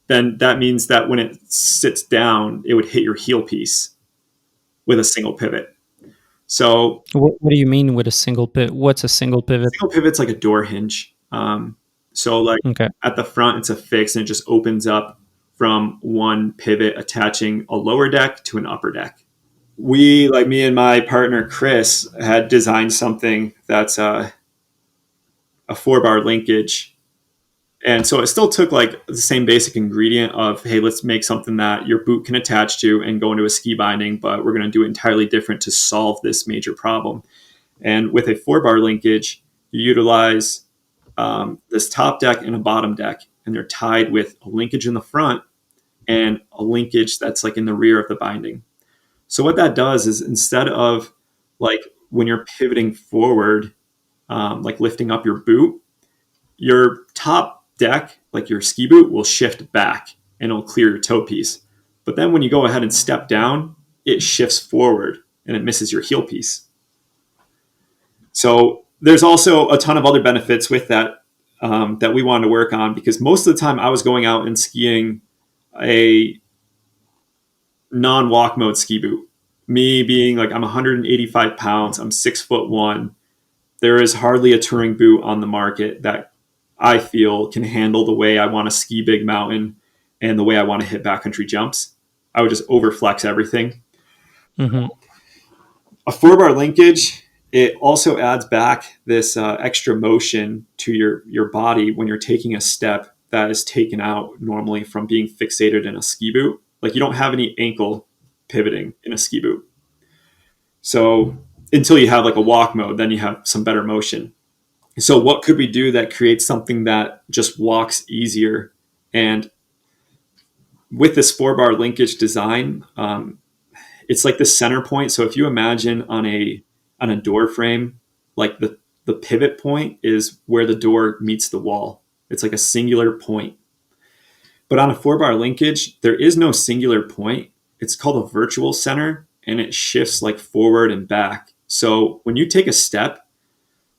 then that means that when it sits down, it would hit your heel piece with a single pivot. So what do you mean with a single pivot? What's a single pivot? Single pivot's like a door hinge. So like Okay. at the front, it's a fix and it just opens up from one pivot attaching a lower deck to an upper deck. We, like me and my partner Chris, had designed something that's a 4-bar linkage. And so it still took like the same basic ingredient of, hey, let's make something that your boot can attach to and go into a ski binding, but we're going to do it entirely different to solve this major problem. And with a 4-bar linkage, you utilize this top deck and a bottom deck, and they're tied with a linkage in the front and a linkage that's like in the rear of the binding. So what that does is instead of like when you're pivoting forward, like lifting up your boot, your top deck, like your ski boot, will shift back and it'll clear your toe piece. But then when you go ahead and step down, it shifts forward and it misses your heel piece. So there's also a ton of other benefits with that that we wanted to work on, because most of the time I was going out and skiing a non-walk mode ski boot. Me being like, I'm 185 pounds, I'm 6'1". There is hardly a touring boot on the market that I feel can handle the way I want to ski big mountain and the way I want to hit backcountry jumps. I would just overflex everything. Mm-hmm. A 4-bar linkage, it also adds back this extra motion to your body when you're taking a step that is taken out normally from being fixated in a ski boot. Like you don't have any ankle pivoting in a ski boot. So until you have like a walk mode, then you have some better motion. So what could we do that creates something that just walks easier? And with this 4-bar linkage design, it's like the center point. So if you imagine on a door frame, like the pivot point is where the door meets the wall. It's like a singular point. But on a 4-bar linkage, there is no singular point. It's called a virtual center, and it shifts like forward and back. So when you take a step,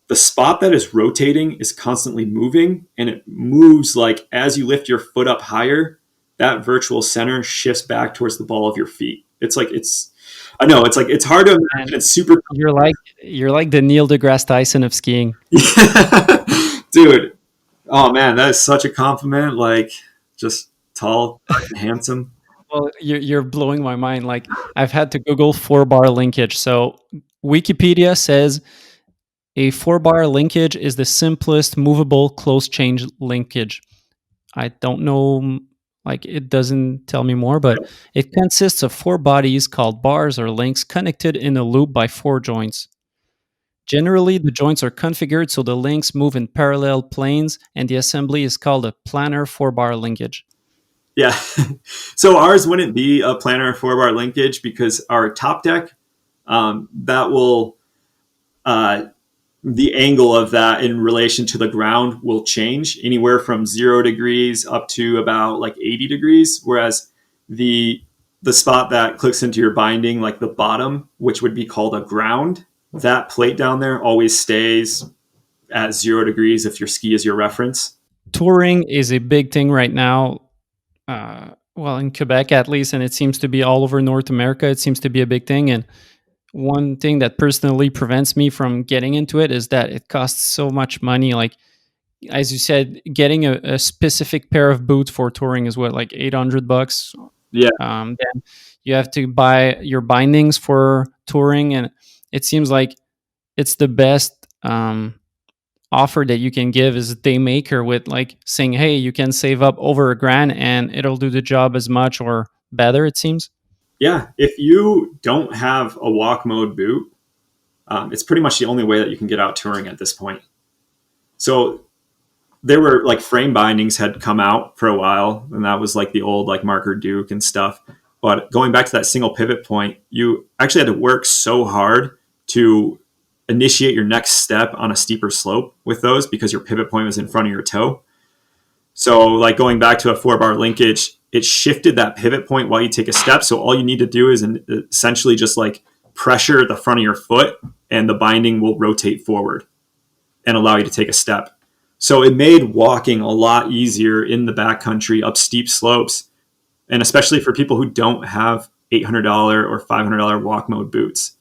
the spot that is rotating is constantly moving, and it moves like as you lift your foot up higher, that virtual center shifts back towards the ball of your feet. It's hard to imagine. It's super. You're like the Neil deGrasse Tyson of skiing. Dude. Oh man, that is such a compliment. Like just tall and handsome. Well, you're blowing my mind. Like I've had to Google 4-bar linkage. So Wikipedia says a 4-bar linkage is the simplest movable close change linkage. I don't know, like it doesn't tell me more, but it consists of 4 bodies called bars or links connected in a loop by 4 joints. Generally, the joints are configured so the links move in parallel planes, and the assembly is called a planar 4-bar linkage. Yeah. So ours wouldn't be a planar 4-bar linkage because our top deck, that will, the angle of that in relation to the ground will change anywhere from 0 degrees up to about like 80 degrees. Whereas the spot that clicks into your binding, like the bottom, which would be called a ground, that plate down there always stays at 0 degrees if your ski is your reference. Touring is a big thing right now. Well, in Quebec at least, and it seems to be all over North America. It seems to be a big thing. And one thing that personally prevents me from getting into it is that it costs so much money. Like, as you said, getting a specific pair of boots for touring is what, like $800? Yeah. Then you have to buy your bindings for touring, and it seems like it's the best offer that you can give is Daymaker, with like saying, hey, you can save up over $1,000 and it'll do the job as much or better, it seems. Yeah. If you don't have a walk mode boot, it's pretty much the only way that you can get out touring at this point. So there were like frame bindings had come out for a while, and that was like the old like Marker Duke and stuff. But going back to that single pivot point, you actually had to work so hard to initiate your next step on a steeper slope with those because your pivot point was in front of your toe. So like going back to a 4-bar linkage, it shifted that pivot point while you take a step. So all you need to do is essentially just like pressure the front of your foot, and the binding will rotate forward and allow you to take a step. So it made walking a lot easier in the backcountry up steep slopes, and especially for people who don't have $800 or $500 walk mode boots.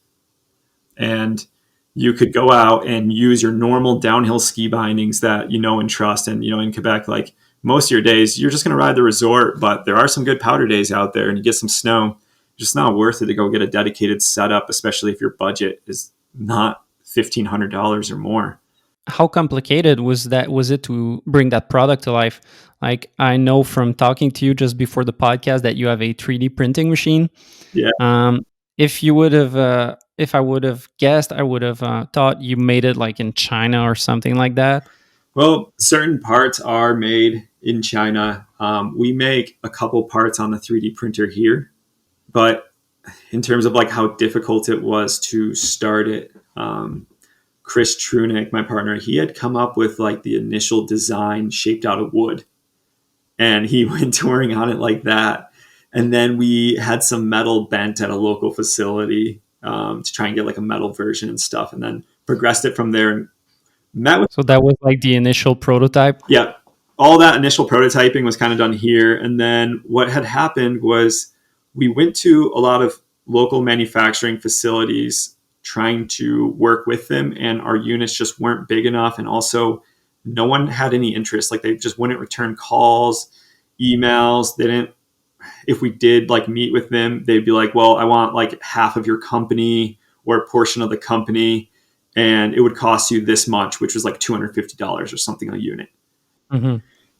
And you could go out and use your normal downhill ski bindings that you know and trust. And, you know, in Quebec, like most of your days, you're just going to ride the resort, but there are some good powder days out there and you get some snow. It's just not worth it to go get a dedicated setup, especially if your budget is not $1,500 or more. How complicated was it to bring that product to life? Like, I know from talking to you just before the podcast that you have a 3D printing machine. Yeah. If I would have guessed, I would have thought you made it like in China or something like that. Well, certain parts are made in China. We make a couple parts on the 3D printer here, but in terms of like how difficult it was to start it, Chris Trunick, my partner, he had come up with like the initial design shaped out of wood, and he went touring on it like that. And then we had some metal bent at a local facility to try and get like a metal version and stuff, and then progressed it from there and met with. So that was like the initial prototype? Yeah. All that initial prototyping was kind of done here. And then what had happened was we went to a lot of local manufacturing facilities trying to work with them, and our units just weren't big enough. And also no one had any interest. Like they just wouldn't return calls, emails. They didn't, if we did like meet with them, they'd be like, well, I want like half of your company or a portion of the company, and it would cost you this much, which was like $250 or something a unit. Mm-hmm.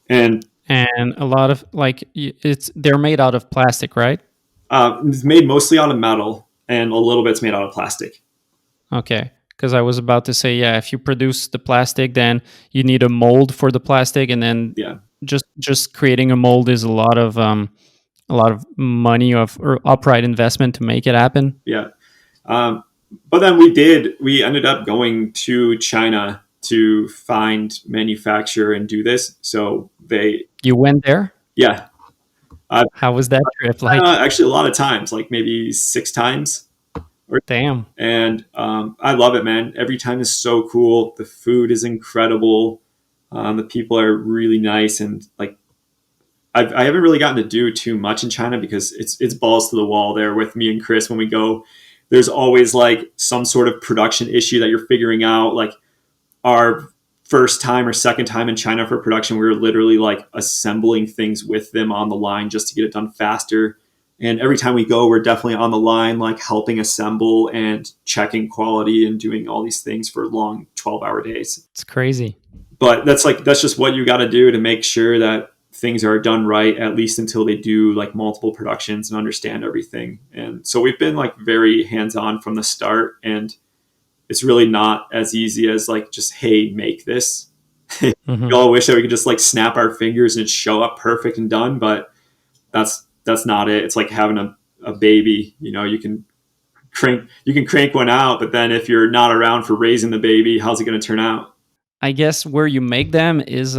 And And a lot of they're made out of plastic, right? It's made mostly out of metal, and a little bit's made out of plastic. Okay. Because I was about to say, yeah, if you produce the plastic, then you need a mold for the plastic, and then Yeah, just creating a mold is a lot of money or upright investment to make it happen. yeah. Um, but then we ended up going to China to find, manufacture, and do this. So You went there? yeah, How was that trip like? actually a lot of times, like maybe 6 times. Damn. And I love it, man. Every time is so cool. The food is incredible. The people are really nice, and like I haven't really gotten to do too much in China because it's balls to the wall there with me and Chris when we go. There's always like some sort of production issue that you're figuring out. Like our first time or second time in China for production, we were literally like assembling things with them on the line just to get it done faster. And every time we go, we're definitely on the line, like helping assemble and checking quality and doing all these things for long 12-hour days. It's crazy. But that's just what you got to do to make sure that things are done right, at least until they do like multiple productions and understand everything. And so we've been like very hands-on from the start, and it's really not as easy as like just, hey, make this. Mm-hmm. We all wish that we could just like snap our fingers and show up perfect and done, but that's not it. It's like having a baby. You know, you can crank one out, but then if you're not around for raising the baby, how's it going to turn out? I guess where you make them is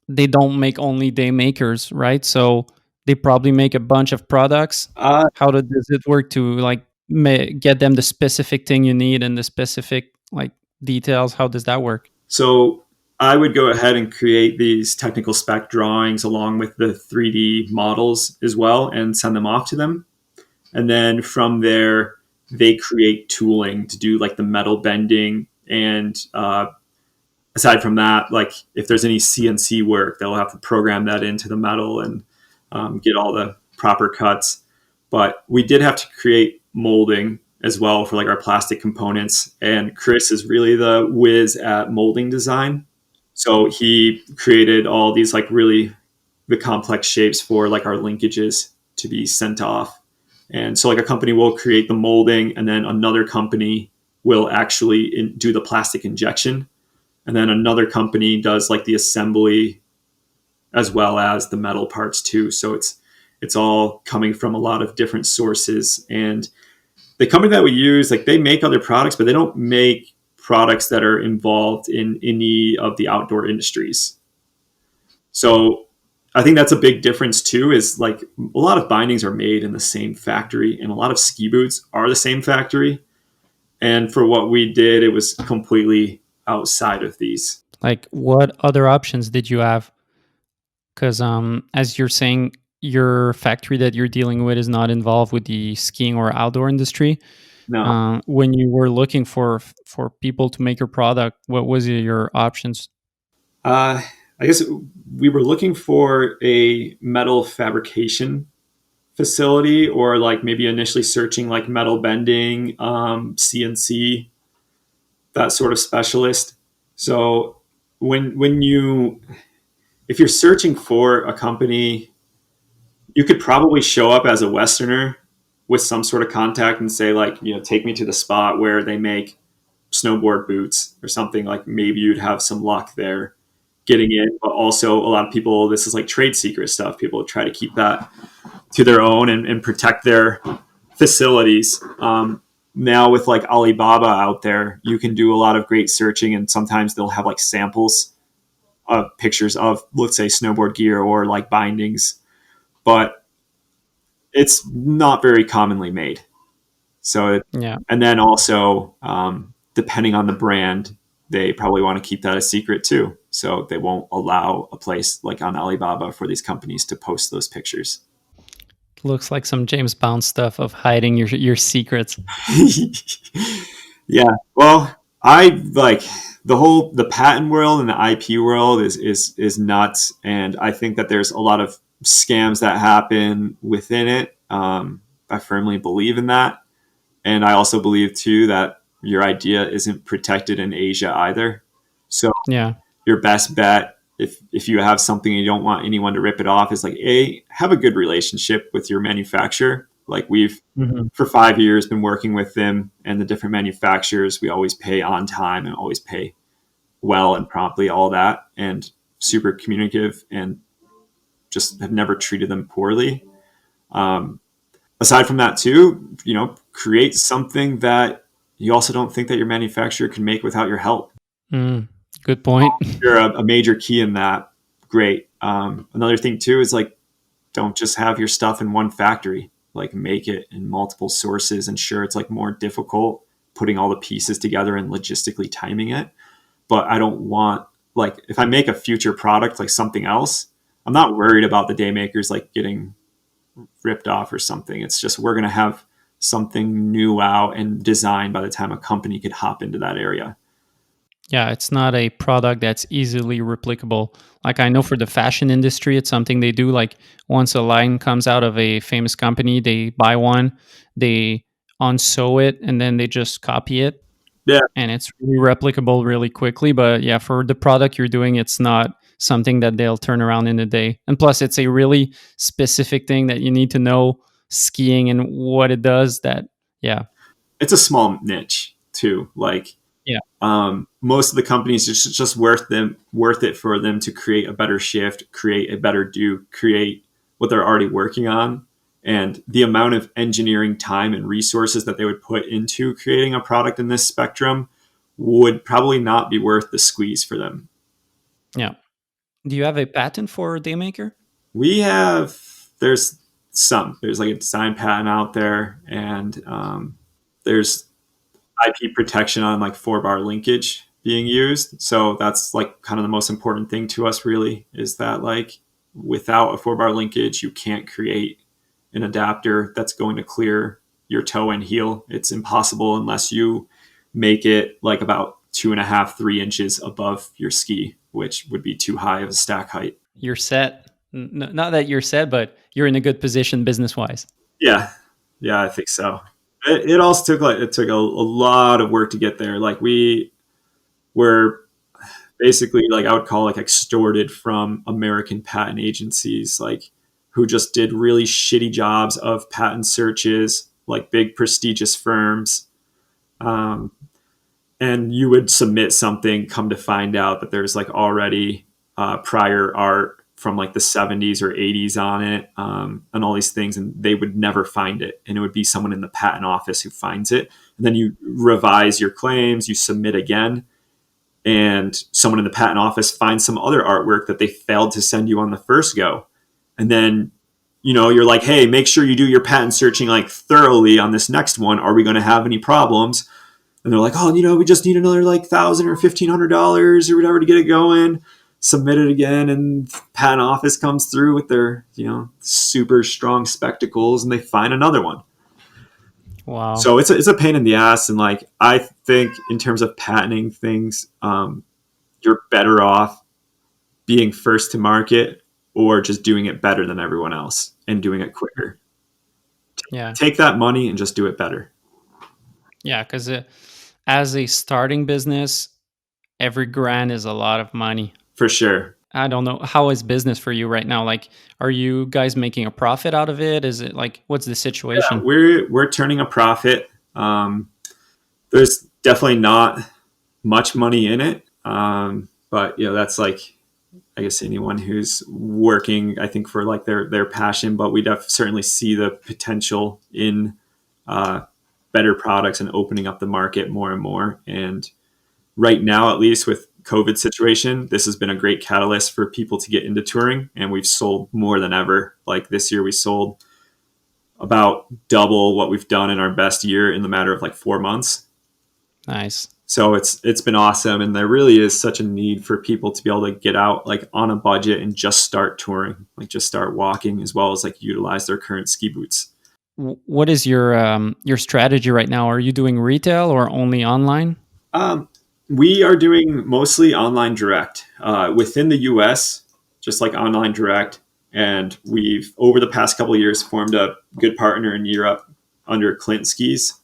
they don't make only Daymakers, right? So they probably make a bunch of products. How does it work to like get them the specific thing you need and the specific like details? How does that work? So I would go ahead and create these technical spec drawings along with the 3D models as well and send them off to them. And then from there, they create tooling to do like the metal bending. And aside from that, like if there's any CNC work, they'll have to program that into the metal and get all the proper cuts. But we did have to create molding as well for like our plastic components. And Chris is really the whiz at molding design. So he created all these like really the complex shapes for like our linkages to be sent off. And so like a company will create the molding, and then another company will actually do the plastic injection. And then another company does like the assembly as well as the metal parts too. So it's all coming from a lot of different sources. And the company that we use, like they make other products, but they don't make products that are involved in any of the outdoor industries. So I think that's a big difference too, is like a lot of bindings are made in the same factory, and a lot of ski boots are the same factory. And for what we did, it was completely outside of these. Like what other options did you have? Because as you're saying, your factory that you're dealing with is not involved with the skiing or outdoor industry. No. When you were looking for people to make your product, what was your options? I guess we were looking for a metal fabrication facility, or like maybe initially searching like metal bending, CNC, that sort of specialist. So if you're searching for a company, you could probably show up as a Westerner with some sort of contact and say like, you know, take me to the spot where they make snowboard boots or something. Like maybe you'd have some luck there getting in. But also a lot of people, this is like trade secret stuff. People try to keep that to their own and protect their facilities. Now with like Alibaba out there, you can do a lot of great searching, and sometimes they'll have like samples of pictures of, let's say, snowboard gear or like bindings, but it's not very commonly made. So, Yeah. and then also, depending on the brand, they probably want to keep that a secret too. So they won't allow a place like on Alibaba for these companies to post those pictures. Looks like some James Bond stuff of hiding your secrets. Yeah. Well, I like the patent world and the IP world is nuts. And I think that there's a lot of scams that happen within it. I firmly believe in that. And I also believe too that your idea isn't protected in Asia either. So Yeah. your best bet if you have something and you don't want anyone to rip it off, is like, have a good relationship with your manufacturer. Like we've for 5 years been working with them and the different manufacturers. We always pay on time and always pay well and promptly, all that, and super communicative, and just have never treated them poorly. Aside from that too, create something that you also don't think that your manufacturer can make without your help. Good point. You're a major key in that. Great. Another thing too is like, don't just have your stuff in one factory, like make it in multiple sources. And sure, it's like more difficult putting all the pieces together and logistically timing it. But I don't want, like, if I make a future product, like something else, I'm not worried about the Daymakers like getting ripped off or something. It's just, we're going to have something new out and designed by the time a company could hop into that area. Yeah, it's not a product that's easily replicable. Like I know for the fashion industry, it's something they do. Like once a line comes out of a famous company, they buy one, they unsew it, and then they just copy it. Yeah. And it's really replicable really quickly. But yeah, for the product you're doing, it's not something that they'll turn around in a day. And plus, it's a really specific thing that you need to know skiing and what it does. It's a small niche too. Like, most of the companies, it's just worth it for them to create a better shift, create a better create what they're already working on. And the amount of engineering time and resources that they would put into creating a product in this spectrum would probably not be worth the squeeze for them. Yeah. Do you have a patent for Daymaker? There's like a design patent out there, and there's IP protection on like 4-bar linkage being used. So that's like kind of the most important thing to us, really, is that like without a 4-bar linkage, you can't create an adapter that's going to clear your toe and heel. It's impossible unless you make it like about 2.5, 3 inches above your ski, which would be too high of a stack height. You're set. Not that you're set, but you're in a good position business wise. Yeah, I think so. It also took a lot of work to get there. Like we were basically, like, I would call like extorted from American patent agencies, like who just did really shitty jobs of patent searches, like big prestigious firms. And you would submit something, come to find out that there's like already prior art from like the 70s or 80s on it, and all these things, and they would never find it. And it would be someone in the patent office who finds it. And then you revise your claims, you submit again, and someone in the patent office finds some other artwork that they failed to send you on the first go. And then, you're like, hey, make sure you do your patent searching like thoroughly on this next one. Are we going to have any problems? And they're like, oh, we just need another like $1,000 or $1,500 or whatever to get it going. Submit it again, and patent office comes through with their, super strong spectacles, and they find another one. Wow. So it's a pain in the ass. And like, I think in terms of patenting things, you're better off being first to market or just doing it better than everyone else and doing it quicker. Yeah. Take that money and just do it better. Yeah, because as a starting business, every grand is a lot of money. For sure. I don't know. How is business for you right now? Like, are you guys making a profit out of it? Is it like, what's the situation? Yeah, we're turning a profit. There's definitely not much money in it. But that's like, I guess anyone who's working, I think, for like their passion, but we certainly see the potential in better products and opening up the market more and more. And right now, at least with COVID situation, this has been a great catalyst for people to get into touring, and we've sold more than ever. Like this year, we sold about double what we've done in our best year in the matter of like 4 months. Nice. So it's been awesome, and there really is such a need for people to be able to get out like on a budget and just start touring, like just start walking, as well as like utilize their current ski boots. What is your strategy right now? Are you doing retail or only online? We are doing mostly online direct within the US, just like online direct. And we've, over the past couple of years, formed a good partner in Europe under Clint Skis.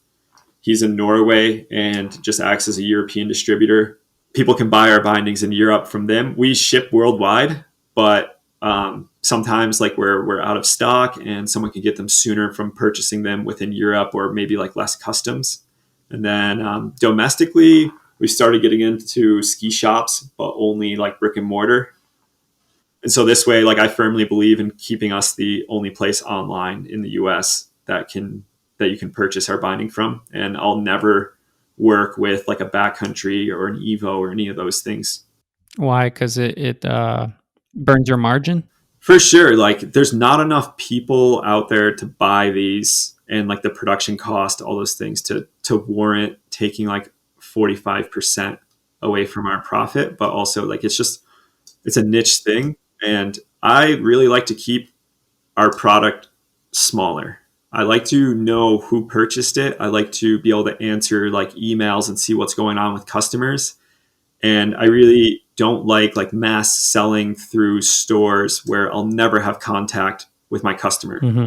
He's in Norway and just acts as a European distributor. people can buy our bindings in Europe from them. We ship worldwide, but sometimes like we're out of stock and someone can get them sooner from purchasing them within Europe, or maybe like less customs. And then domestically, we started getting into ski shops, but only like brick and mortar. And so this way, like I firmly believe in keeping us the only place online in the US that you can purchase our binding from. And I'll never work with like a backcountry or an Evo or any of those things. Why? Because it burns your margin? For sure. Like there's not enough people out there to buy these, and like the production cost, all those things to warrant taking like 45% away from our profit. But also like it's a niche thing. And I really like to keep our product smaller. I like to know who purchased it. I like to be able to answer like emails and see what's going on with customers. And I really don't like mass selling through stores where I'll never have contact with my customer. Mm-hmm.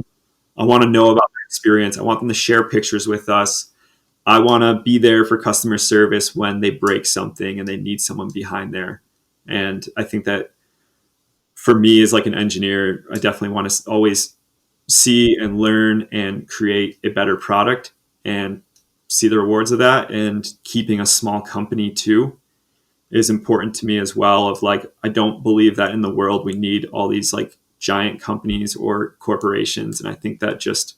I want to know about their experience. I want them to share pictures with us. I want to be there for customer service when they break something and they need someone behind there. And I think that for me as like an engineer, I definitely want to always see and learn and create a better product and see the rewards of that. And keeping a small company too is important to me as well. Of like, I don't believe that in the world we need all these like giant companies or corporations. And I think that just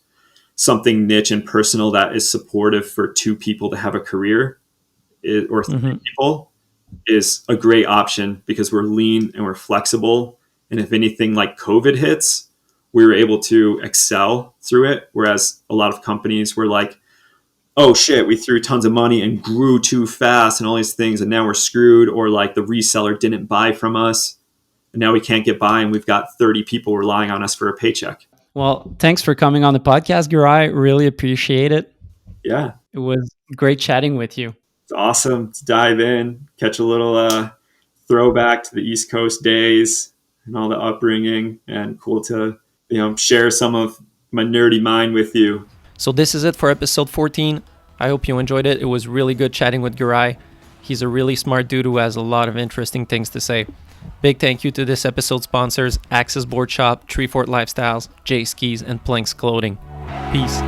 something niche and personal that is supportive for two people to have a career or three people is a great option, because we're lean and we're flexible. And if anything like COVID hits, we were able to excel through it. Whereas a lot of companies were like, oh shit, we threw tons of money and grew too fast and all these things, and now we're screwed. Or like the reseller didn't buy from us and now we can't get by, and we've got 30 people relying on us for a paycheck. Well, thanks for coming on the podcast, Giray. Really appreciate it. Yeah. It was great chatting with you. It's awesome to dive in, catch a little throwback to the East Coast days and all the upbringing, and cool to, share some of my nerdy mind with you. So this is it for episode 14. I hope you enjoyed it. It was really good chatting with Giray. He's a really smart dude who has a lot of interesting things to say. Big thank you to this episode's sponsors, Access Board Shop, Treefort Lifestyles, J Skis, and Planks Clothing. Peace.